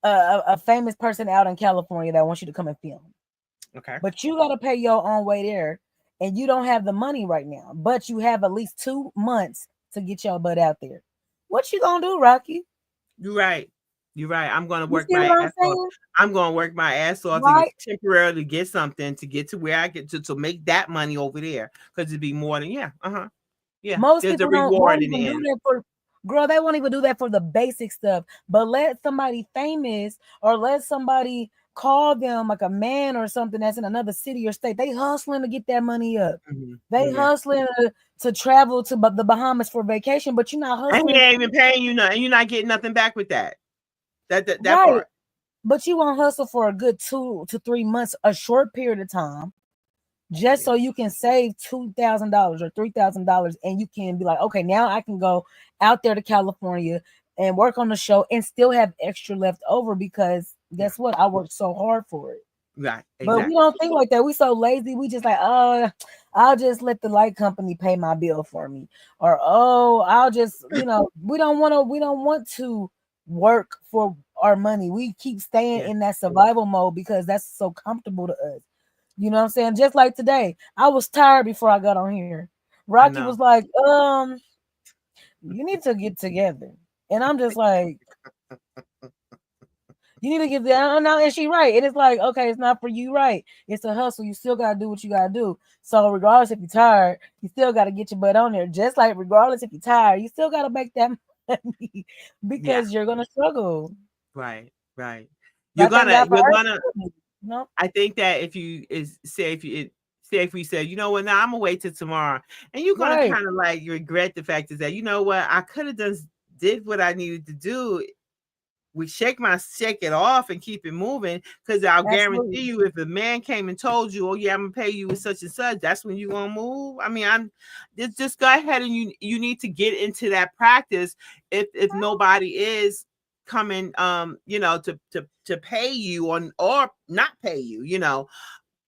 a famous person out in California that wants you to come and film. Okay. But you got to pay your own way there, and you don't have the money right now. But you have at least 2 months to get your butt out there. What you gonna do, Rocky? You're right. You're right. I'm gonna You work see my what I'm ass off. saying? I'm gonna work my ass off to Right? temporarily get something to get to where I get to make that money over there. Because it'd be more than yeah. Most There's a people don't won't reward in even the do end. that for girl, they won't even do that for the basic stuff. But let somebody famous or let somebody call them like a man or something that's in another city or state. They hustling to get that money up. They Yeah. hustling to travel to the Bahamas for vacation, but you're not And he hustling, ain't even paying you nothing. You're not getting nothing back with that. That right? part. But you won't hustle for a good 2 to 3 months, a short period of time, just so you can save $2,000 or $3,000, and you can be like, okay, now I can go out there to California and work on the show and still have extra left over because Yeah. guess what? I worked so hard for it. Right. But we Exactly. don't think like that. We so lazy. We just like, oh, I'll just let the light company pay my bill for me, or oh, I'll just, we don't want to work for our money. We keep staying Yeah. in that survival mode because that's so comfortable to us. You know what I'm saying? Just like today, I was tired before I got on here. I Rocky know. was like, you need to get together. And I'm just like, you need to get there. No, and she right. And it's like, okay, it's not for you, right? It's a hustle. You still gotta do what you gotta do. So regardless if you're tired, you still gotta get your butt on there. Just like regardless if you're tired, you still gotta make that money Yeah. because you're gonna struggle. Right. Right. I thank God for You're her. gonna I think that if you is say if we said, you know what, now I'm gonna wait till tomorrow, and you're gonna Right. kind of like regret the fact is that you know what, I could have did what I needed to do. We shake it off and keep it moving because I'll Absolutely. guarantee you if a man came and told you, oh yeah, I'm gonna pay you with such and such, that's when you're gonna move. I mean, I'm just go ahead and you need to get into that practice if nobody is coming to pay you or not pay you,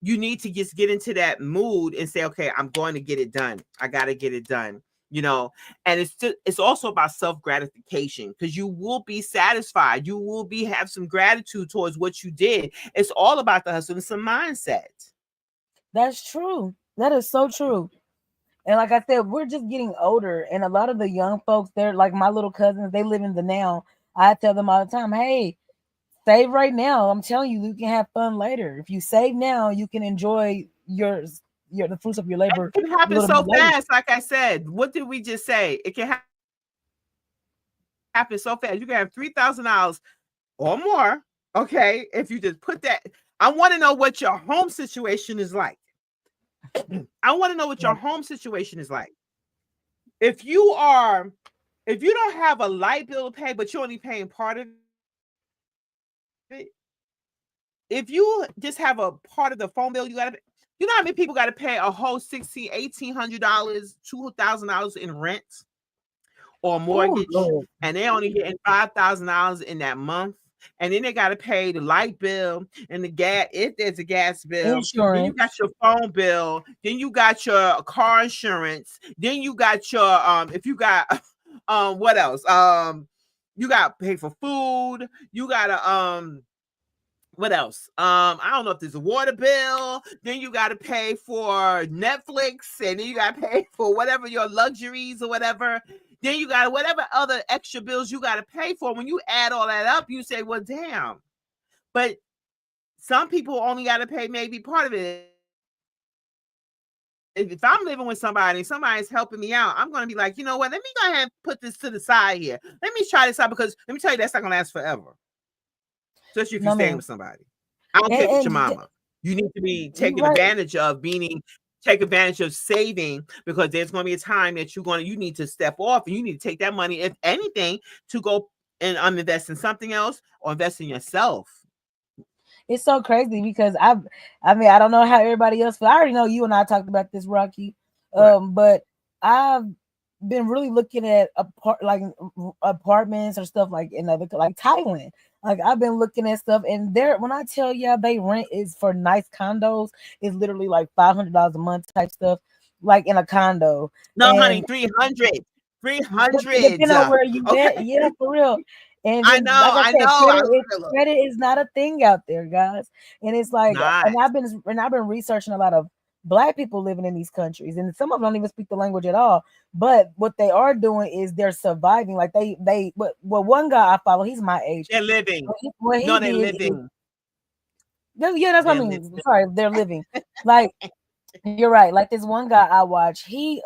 you need to just get into that mood and say, okay, I'm going to get it done. I gotta get it done. And it's also about self-gratification because you will be satisfied. You will have some gratitude towards what you did. It's all about the hustle. It's a mindset. That's true. That is so true. And like I said, we're just getting older, and a lot of the young folks, they're like my little cousins. They live in the now. I tell them all the time, "Hey, save right now. I'm telling you, you can have fun later. If you save now, you can enjoy your the fruits of your labor It can a happen little so bit later." fast. Like I said, what did we just say? It can happen so fast. You can have $3,000 or more. Okay, if you just put that. I want to know what your home situation is like. I want to know what your home situation is like. If you don't have a light bill to pay, but you're only paying part of it, if you just have a part of the phone bill, you know how many people got to pay a whole $1,800, $2,000 in rent or mortgage, Lord. and they're only getting $5,000 in that month. And then they got to pay the light bill and the gas, if there's a gas bill. Then you Insurance. got your phone bill. Then you got your car insurance. Then you got your if you got what else? You got to pay for food. You got to what else? I don't know if there's a water bill. Then you got to pay for Netflix, and then you got to pay for whatever your luxuries or whatever. Then you got whatever other extra bills you got to pay for. When you add all that up, you say, well, damn. But some people only got to pay maybe part of it. If I'm living with somebody and somebody's helping me out, I'm going to be like, you know what? Let me go ahead and put this to the side here. Let me try this out, because let me tell you, that's not going to last forever. Especially if you're staying with somebody. I don't care if it's your mama. You need to be taking advantage of take advantage of saving, because there's going to be a time that you need to step off, and you need to take that money, if anything, to go and invest in something else or invest in yourself. It's so crazy because I mean, I don't know how everybody else feels. I already know you and I talked about this, Rocky. But I've been really looking at apartments or stuff like in other, like Thailand. Like I've been looking at stuff, and there, when I tell you they rent is for nice condos, it's literally like $500 a month type stuff, like in a condo. No, honey, 300. Depending on where you at, yeah, for real. And I know, like I said, credit is not a thing out there, guys. And it's like, and I've been researching a lot of Black people living in these countries, and some of them don't even speak the language at all. But what they are doing is they're surviving. Like one guy I follow, he's my age. They're living. They're living. Yeah, that's what I mean. Sorry, they're living. Like you're right. Like this one guy I watch, he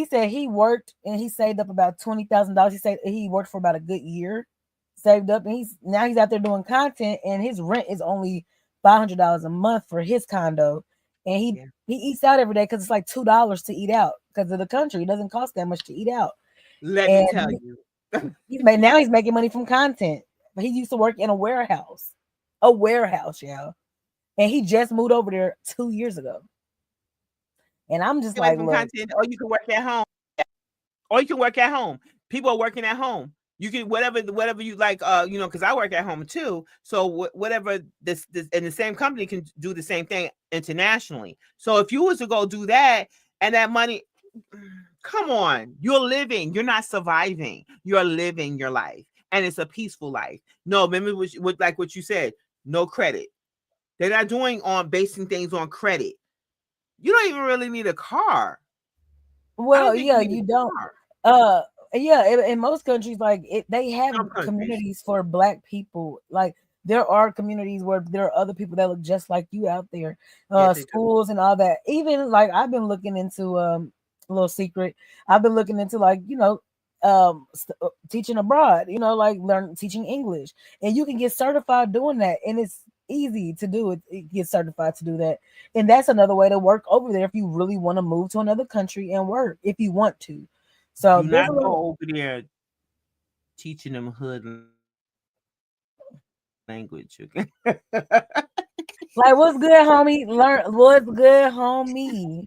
said he worked and he saved up about $20,000. He said he worked for about a good year, saved up, and he's out there doing content, and his rent is only $500 a month for his condo, and he eats out every day because it's like $2 to eat out because of the country. It doesn't cost that much to eat out. Let me tell you, he's making money from content. But he used to work in a warehouse, y'all, and he just moved over there 2 years ago. And I'm just like, content, or you can work at home. People are working at home. You can whatever you like, because I work at home too. So whatever this and the same company can do the same thing internationally. So if you was to go do that, and that money, come on, you're living. You're not surviving. You're living your life, and it's a peaceful life. No, remember what you said. No credit. They're not basing things on credit. You don't even really need a car. Well, yeah, you don't. In most countries, like they have communities for Black people. Like there are communities where there are other people that look just like you out there. Schools and all that. Even like I've been looking into a little secret. I've been looking into teaching abroad. Like teaching English, and you can get certified doing that, and it's easy to do it. Get certified to do that, and that's another way to work over there if you really want to move to another country and work if you want to. So do not go over there teaching them hood language. Okay? Like, what's good, homie? Learn what's good, homie.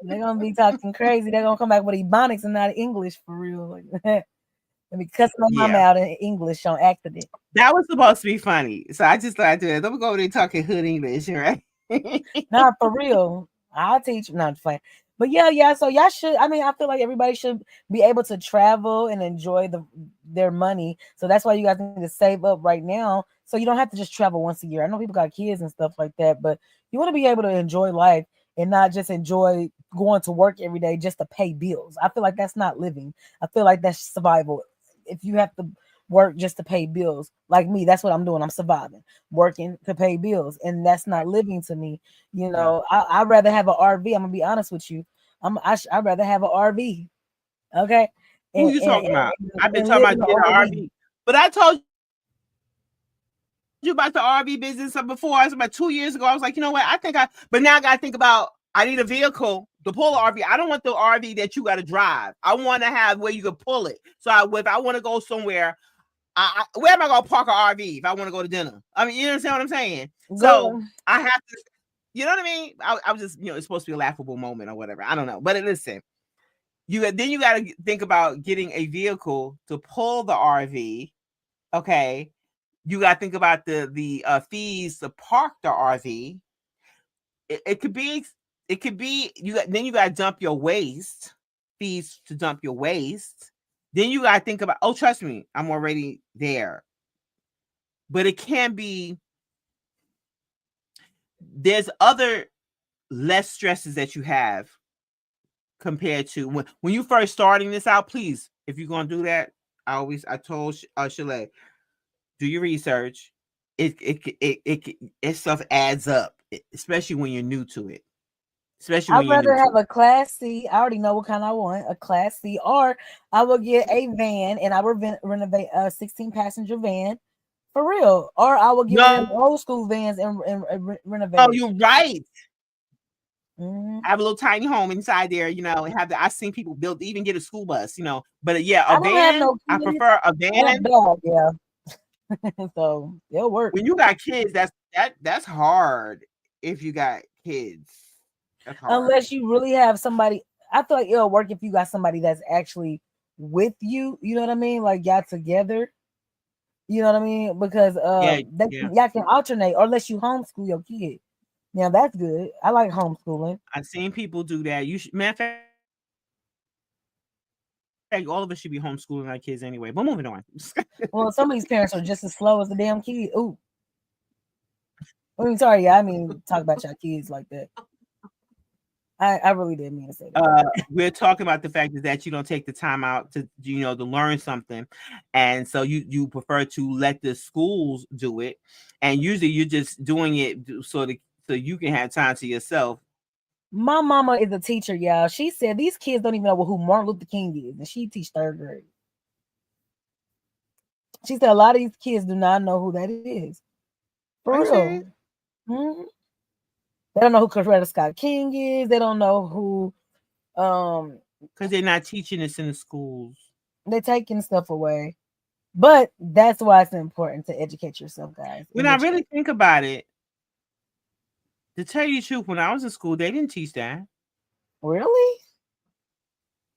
They're gonna be talking crazy. They're gonna come back with Ebonics and not English for real. Like, let me cuss my mama out in English on accident. That was supposed to be funny, so I just thought, let me go over there talking hood English, right? Nah, for real. I'll teach. Not playing. But yeah. So y'all should. I mean, I feel like everybody should be able to travel and enjoy their money. So that's why you guys need to save up right now, so you don't have to just travel once a year. I know people got kids and stuff like that, but you want to be able to enjoy life and not just enjoy going to work every day just to pay bills. I feel like that's not living. I feel like that's survival. If you have to work just to pay bills, like me, that's what I'm doing. I'm surviving, working to pay bills, and that's not living to me. I'd rather have an RV. I'm gonna be honest with you. I'd rather have an RV. Okay. Who you talking about? I've been talking about getting an RV, but I told you about the RV business before. I was about 2 years ago. I was like, you know what? But now I got to think about. I need a vehicle to pull an RV. I don't want the RV that you got to drive. I want to have where you can pull it. So if I want to go somewhere, where am I going to park an RV if I want to go to dinner? I mean, you understand what I'm saying? So I have to, you know what I mean? I was just, it's supposed to be a laughable moment or whatever. I don't know. But listen, you got to think about getting a vehicle to pull the RV. Okay. You got to think about the fees to park the RV. It could be you got to dump your waste, fees to dump your waste. Then you got to think about, trust me, I'm already there. But it can be, there's other less stresses that you have compared to when you first starting this out. Please, if you're gonna do that, I told Chalet, do your research. It stuff adds up, especially when you're new to it. Especially when I'd you're new rather to have it. a Class C. I already know what kind I want, a Class C, or I will get a van and I will renovate a 16-passenger van for real, or I will get one of them No, old school vans and renovate oh, it. you're right. Mhm. I have a little tiny home inside there, you know, and I've seen people build, even get a school bus, you know. But yeah, a I don't have van, no I kids, prefer a but a van. dog, yeah. So it'll work. When you got kids, that's hard. If you got kids, that's hard. Unless you really have somebody. I feel like it'll work if you got somebody that's actually with you. You know what I mean? Like y'all together. You know what I mean? Because Yeah, yeah. y'all can alternate, or unless you homeschool your kid. Now that's good. I like homeschooling. I've seen people do that. You should, matter of fact, all of us should be homeschooling our kids anyway. But moving on. Well, some of these parents are just as slow as the damn kid. Ooh. I mean, sorry, yeah, I mean talk about your kids like that. I really didn't mean to say that. We're talking about the fact that you don't take the time out to, you know, to learn something, and so you prefer to let the schools do it, and usually you're just doing it so you can have time to yourself. My mama is a teacher, y'all. She said these kids don't even know who Martin Luther King is, and she teach 3rd grade. She said a lot of these kids do not know who that is. For real. Mm-hmm. They don't know who Coretta Scott King is. They don't know who because they're not teaching this in the schools. They're taking stuff away. But that's why it's important to educate yourself, guys. When I really think about it, to tell you the truth, when I was in school, they didn't teach that. Really?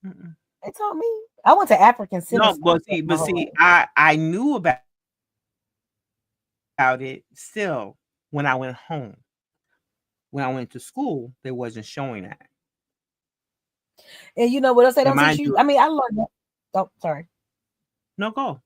Mm-mm. They taught me. I went to African Center. No, but see, I knew about it still when I went home. When I went to school, they wasn't showing that. And you know what else they don't teach you? I mean, I learned that. Oh, sorry. No, go.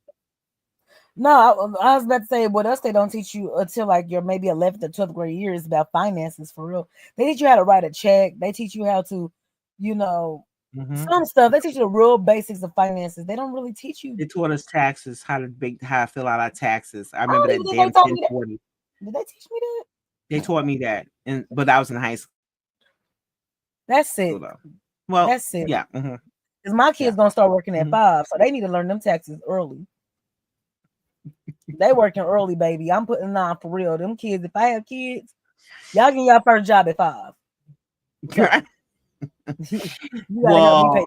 No, I was about to say what else they don't teach you until like your maybe 11th or 12th grade year is about finances for real. They teach you how to write a check. They teach you how to, you know, some stuff. They teach you the real basics of finances. They don't really teach you. They taught us taxes, how to fill out our taxes. I remember that damn 1040. Did they teach me that? They taught me that, but I was in high school. That's it. Well, that's it. Yeah, because my kids gonna start working at 5, so they need to learn them taxes early. They working early, baby. I'm putting on for real. Them kids. If I have kids, y'all get your first job at 5. Well,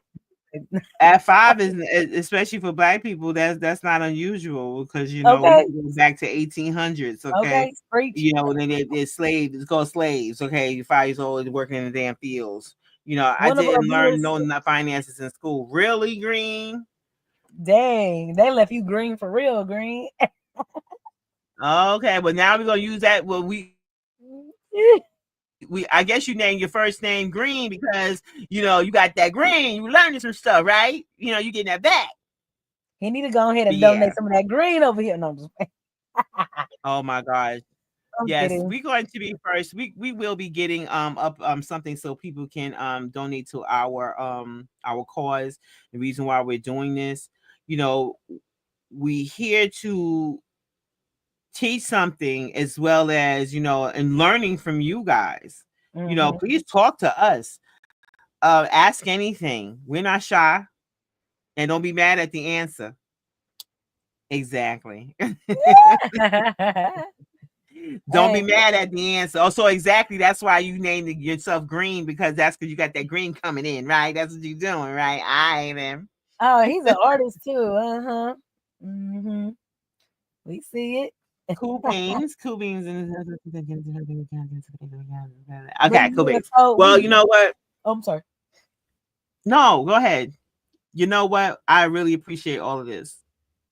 at 5 is, especially for Black people, that's not unusual because you know we go back to 1800s. Okay, you know then they're slaves. It's called slaves. Okay, you're 5 years old working in the damn fields. You know, I didn't learn no finances in school. Really, Green? Dang, they left you green for real, Green. Okay, but now we're gonna use that. Well, I guess you named your first name Green because you know you got that green. You learning some stuff, right? You know you getting that back. He need to go ahead and donate some of that green over here. No, just oh my gosh. Yes, we're going to be first. We will be getting up something so people can donate to our cause. The reason why we're doing this, you know, we here to teach something as well as, you know, and learning from you guys. You know, please talk to us. Ask anything. We're not shy, and don't be mad at the answer. Exactly. Don't be mad at the answer. Also, exactly. That's why you named yourself Green, because that's because you got that green coming in, right? That's what you're doing, right? I am. Oh, he's an artist too. We see it. Cool beans. Okay, cool beans. Well, you know what? Oh, I'm sorry. No, go ahead. You know what? I really appreciate all of this.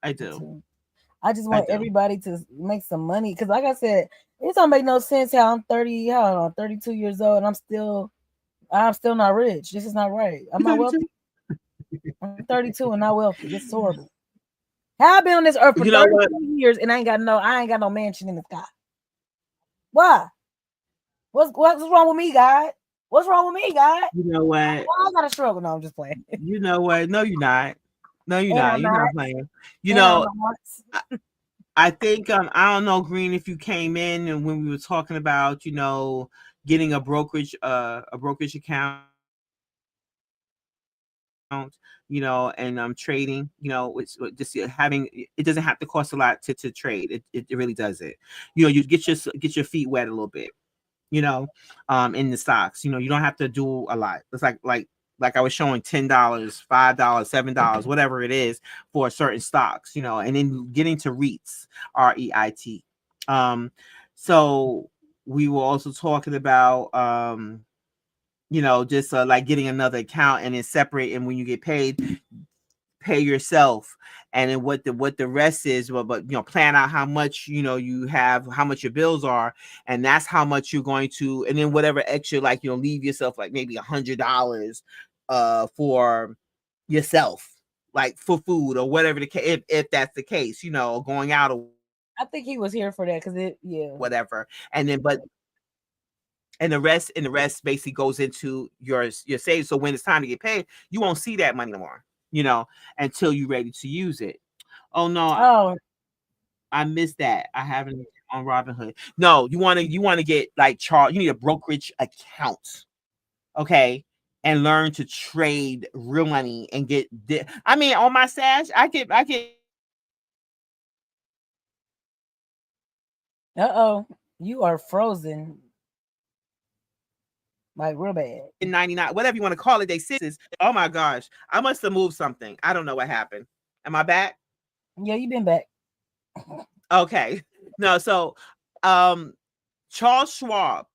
I do. I just want everybody to make some money because, like I said, it don't make no sense how I'm 32 years old and I'm still not rich. This is not right. I'm not wealthy. I'm 32 and not wealthy. This is horrible. How I've been on this earth for 32 years and I ain't got no mansion in the sky. Why? What's wrong with me, God? What's wrong with me, God? You know what? Why I gotta struggle? No, I'm just playing. You know what? No, you're not. No, you're And not. I'm You're not. not playing. You And I'm know, not. I think I don't know, Green, if you came in and when we were talking about, getting a brokerage account, and trading, it's just having it doesn't have to cost a lot to trade. It really doesn't. You get your feet wet a little bit, in the stocks. You don't have to do a lot. It's like I was showing $10, $5, $7, whatever it is for certain stocks, and then getting to REITs, REIT. So we were also talking about just like getting another account and then separate, and when you get paid, pay yourself, and then what the rest is, but plan out how much you have, how much your bills are, and that's how much you're going to, and then whatever extra, like leave yourself like maybe $100 for yourself, like for food or whatever the case, if that's the case, going out or I think he was here for that because whatever, and then and the rest basically goes into your savings. So when it's time to get paid, you won't see that money anymore, until you're ready to use it. Oh no, Oh, I missed that. I haven't on Robinhood. No, you want to get like Charles. You need a brokerage account, okay, and learn to trade real money and get. I mean, on my stash, I get. You are frozen. Like real bad. 99, whatever you want to call it, they sixes. Oh my gosh, I must have moved something. I don't know what happened. Am I back? Yeah, you've been back. Okay. No, so Charles Schwab,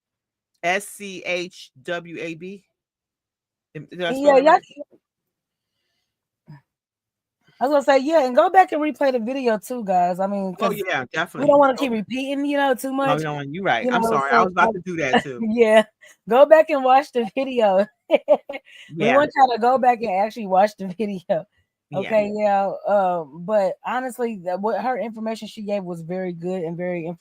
SCHWAB. Yeah. I was gonna say, yeah, and go back and replay the video too, guys. I mean, oh yeah, definitely. We don't want to keep repeating, too much. No, you're right. I'm sorry. I was about to do that too. Yeah, go back and watch the video. We want y'all to go back and actually watch the video. Okay, yeah. But honestly, what her information she gave was very good and very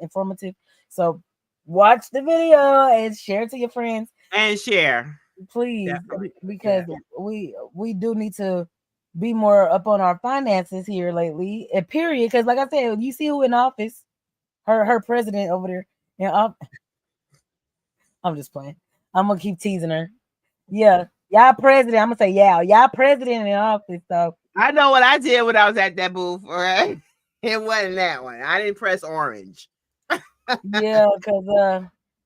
informative. So watch the video and share it to your friends. And share, please, because we do need to be more up on our finances here lately. Period. Because like I said, you see who in office, her president over there. Yeah, I'm just playing. I'm gonna keep teasing her. Yeah, y'all president. I'm gonna say y'all president in office. So I know what I did when I was at that booth. All right, it wasn't that one. I didn't press orange. Yeah, because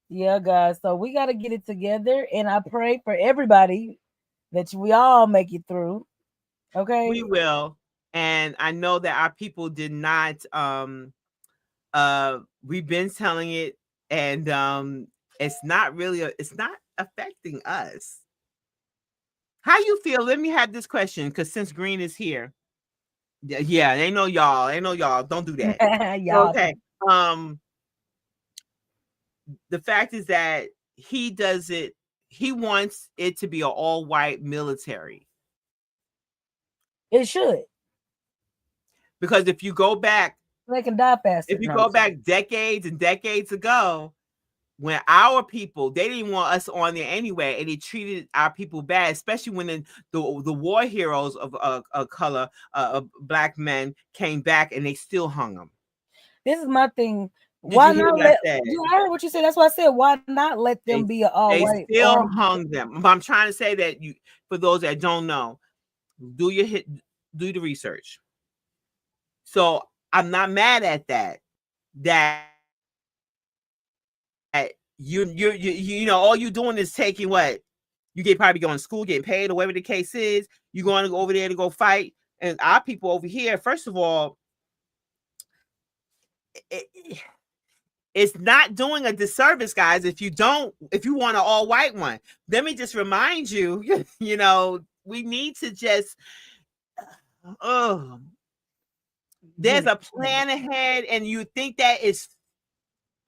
yeah, guys. So we got to get it together, and I pray for everybody that we all make it through. Okay, we will. And I know that our people did not. We've been telling it, and it's not really. It's not affecting us. How you feel? Let me have this question, because since Green is here, yeah, they know y'all. They know y'all. Don't do that. Y'all. Okay. The fact is that he does it. He wants it to be an all-white military. It should. Because if you go back, they can die faster. If you go back decades and decades ago, when our people, they didn't want us on there anyway, and they treated our people bad, especially when the war heroes of color, Black men, came back and they still hung them. This is my thing. Why not let? You heard what you said. That's why I said, why not let them be all white? They still hung them. But I'm trying to say that for those that don't know, do the research. So I'm not mad at that. That you know, all you're doing is taking what you probably going to school, getting paid, or whatever the case is. You're going to go over there to go fight, and our people over here, first of all, it's not doing a disservice, guys. If you want an all white one, let me just remind you, you know, we need to just, there's a plan ahead, and you think that is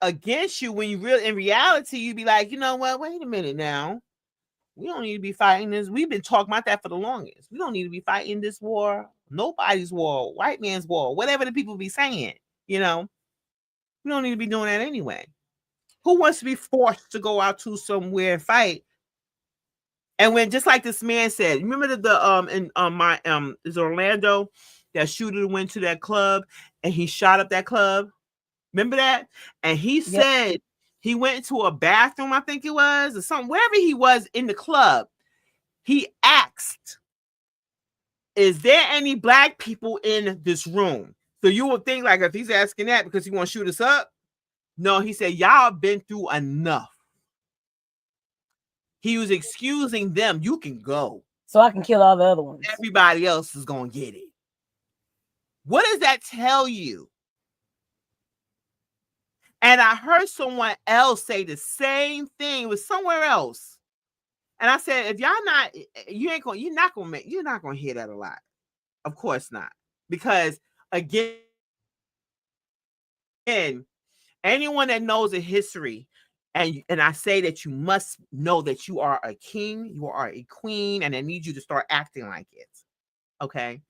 against you when in reality, you'd be like, you know what? Wait a minute now. We don't need to be fighting this. We've been talking about that for the longest. We don't need to be fighting this war. Nobody's war, white man's war, whatever the people be saying, you know. We don't need to be doing that anyway. Who wants to be forced to go out to somewhere and fight? And when, just like this man said, remember is Orlando, that shooter went to that club and he shot up that club. Remember that? And he said he went to a bathroom, I think it was, or something, wherever he was in the club. He asked, "Is there any black people in this room?" So you would think, like, if he's asking that because he want to shoot us up. No, he said, y'all been through enough. He was excusing them. You can go. So I can kill all the other ones. Everybody else is going to get it. What does that tell you? And I heard someone else say the same thing. It was somewhere else. And I said, if y'all not, you're not going to hear that a lot. Of course not. Because again, anyone that knows the history, and I say that you must know that you are a king, you are a queen, and I need you to start acting like it. Okay?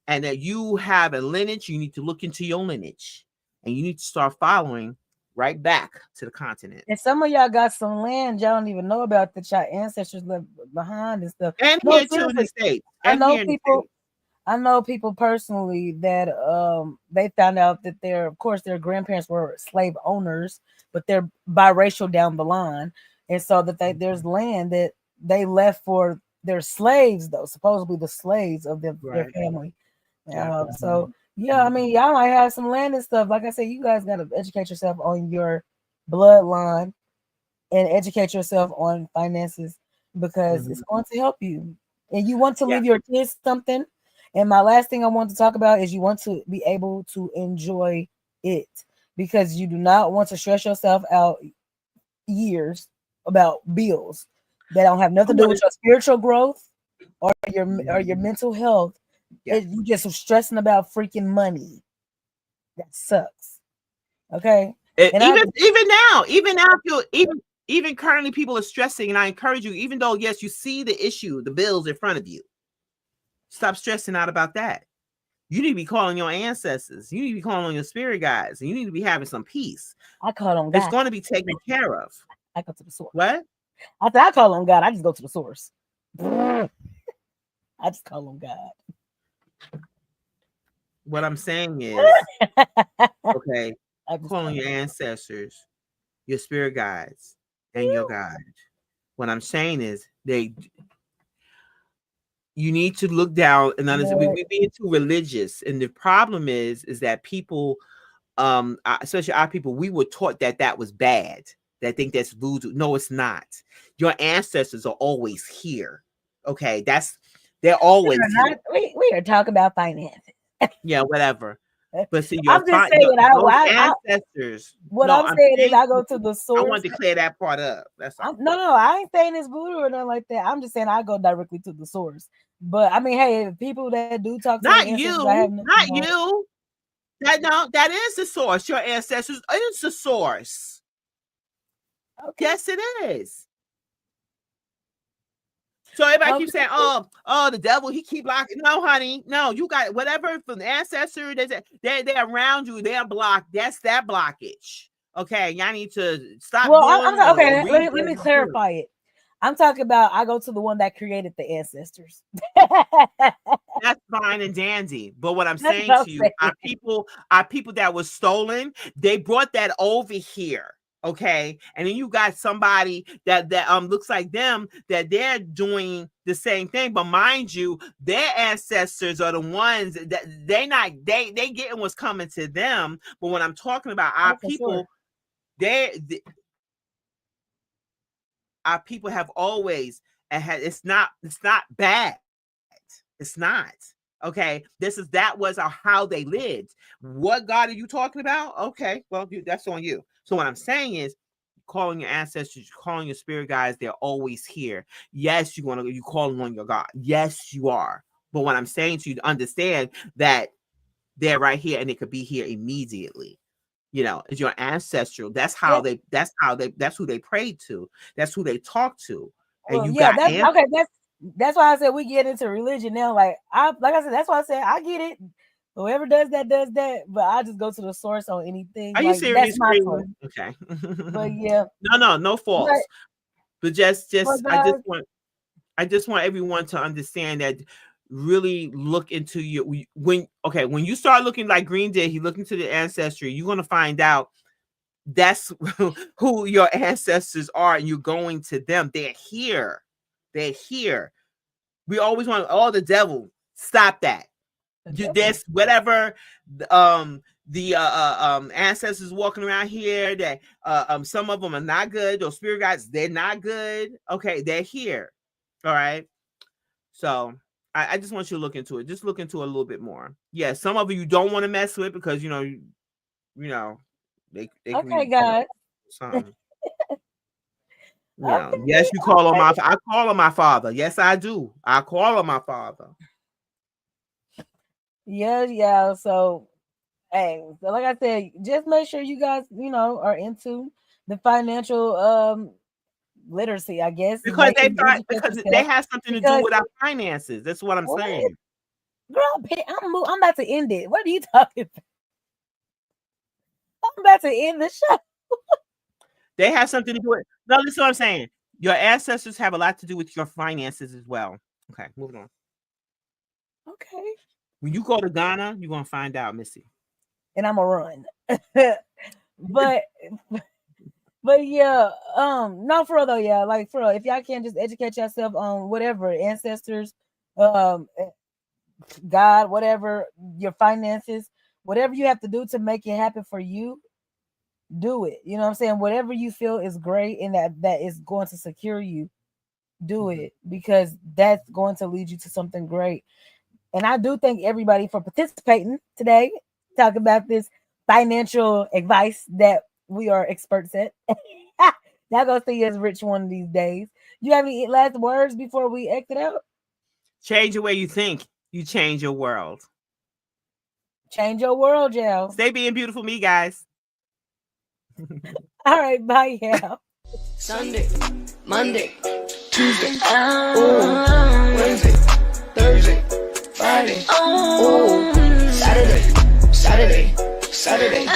And that you have a lineage, you need to look into your lineage. And you need to start following right back to the continent. And some of y'all got some land y'all don't even know about that y'all ancestors left behind and stuff. And here too in the States. I know people personally that they found out that their grandparents were slave owners, but they're biracial down the line, and so that there's land that they left for their slaves, though supposedly the slaves of their family. So yeah, I mean, y'all might have some land and stuff. Like I said, you guys got to educate yourself on your bloodline and educate yourself on finances because it's going to help you, and you want to leave your kids something. And my last thing I want to talk about is you want to be able to enjoy it because you do not want to stress yourself out years about bills that don't have nothing to do with your spiritual growth or your mental health. You just stressing about freaking money. That sucks. Okay. Even now, even currently people are stressing, and I encourage you, even though yes, you see the issue, the bills in front of you. Stop stressing out about that. You need to be calling your ancestors. You need to be calling on your spirit guides. And you need to be having some peace. I call on God. It's going to be taken care of. I go to the source. What? I said I call on God. I just go to the source. I just call on God. What I'm saying is, okay, call on your ancestors, your spirit guides, and your God. What I'm saying is you need to look down and understand. We're being too religious, and the problem is that people, especially our people, we were taught that was bad. That think that's voodoo. No, it's not. Your ancestors are always here. Okay, they're always here. We are talking about finances. Yeah, whatever. But see, I'm just saying, ancestors. I'm saying is I go to the source. I want to clear that part up. That's all. No, I ain't saying it's voodoo or nothing like that. I'm just saying I go directly to the source. But I mean, hey, people that do talk to not you. That is the source. Your ancestors is the source. Okay. Yes, it is. So everybody keeps saying, "Oh, the devil, he keep blocking." No, honey, no, you got whatever from the ancestor. They're around you. They're blocked. That's that blockage. Okay, y'all need to stop. Well, okay. Let me clarify it. I'm talking about I go to the one that created the ancestors. That's fine and dandy. But what I'm saying to you, our people that was stolen, they brought that over here. Okay, and then you got somebody that looks like them that they're doing the same thing, but mind you, their ancestors are the ones that they getting what's coming to them. But when I'm talking about our people, our people have always had. It's not bad. It's not. Okay, that was how they lived. What God are you talking about? Okay, well, that's on you. So what I'm saying is, calling your ancestors, calling your spirit guides, they're always here. Yes, you calling on your God. Yes, you are. But what I'm saying to you, to understand that they're right here and they could be here immediately. You know, it's your ancestral. That's who they prayed to. That's who they talked to. And that's why I said we get into religion now. Like I said, that's why I said I get it. Whoever does that does that. But I just go to the source on anything. Are you Like, serious? that's my source. Okay. But yeah, No faults. But just but I just want everyone to understand that. Really look into your when you start looking like Green did, he looked into the ancestry, you're going to find out that's who your ancestors are, and you're going to them. They're here. We always want the devil. Stop that. There's whatever the ancestors walking around here that some of them are not good. Those spirit guides, they're not good. Okay, they're here. All right. So I just want you to look into it. Just look into it a little bit more. Yeah, some of you don't want to mess with because you know they okay, guys. Yes, you call on I call on my father. Yes, I do. I call on my father. Yeah. So, hey, so like I said, just make sure you guys, are into the financial literacy, I guess. Because they have something to do with our finances. That's what I'm saying. Girl, I'm about to end it. What are you talking about? I'm about to end the show. They have something to do with. No, this is what I'm saying. Your ancestors have a lot to do with your finances as well. Okay, moving on. Okay. When you go to Ghana, you're gonna find out, Missy. And I'm gonna run. But yeah, no, for real though, yeah, like for real, if y'all can just educate yourself on whatever ancestors, God, whatever your finances, whatever you have to do to make it happen for you, do it. You know what I'm saying? Whatever you feel is great and that is going to secure you, do it, because that's going to lead you to something great. And I do thank everybody for participating today, talking about this financial advice that we are experts at. Y'all gonna see us rich one of these days. You have any last words before we exit out? Change the way you think. You change your world. Change your world, y'all. Stay being beautiful, me guys. All right, bye, y'all. Sunday, Monday, Tuesday, Wednesday, Thursday, Friday, Saturday, Saturday.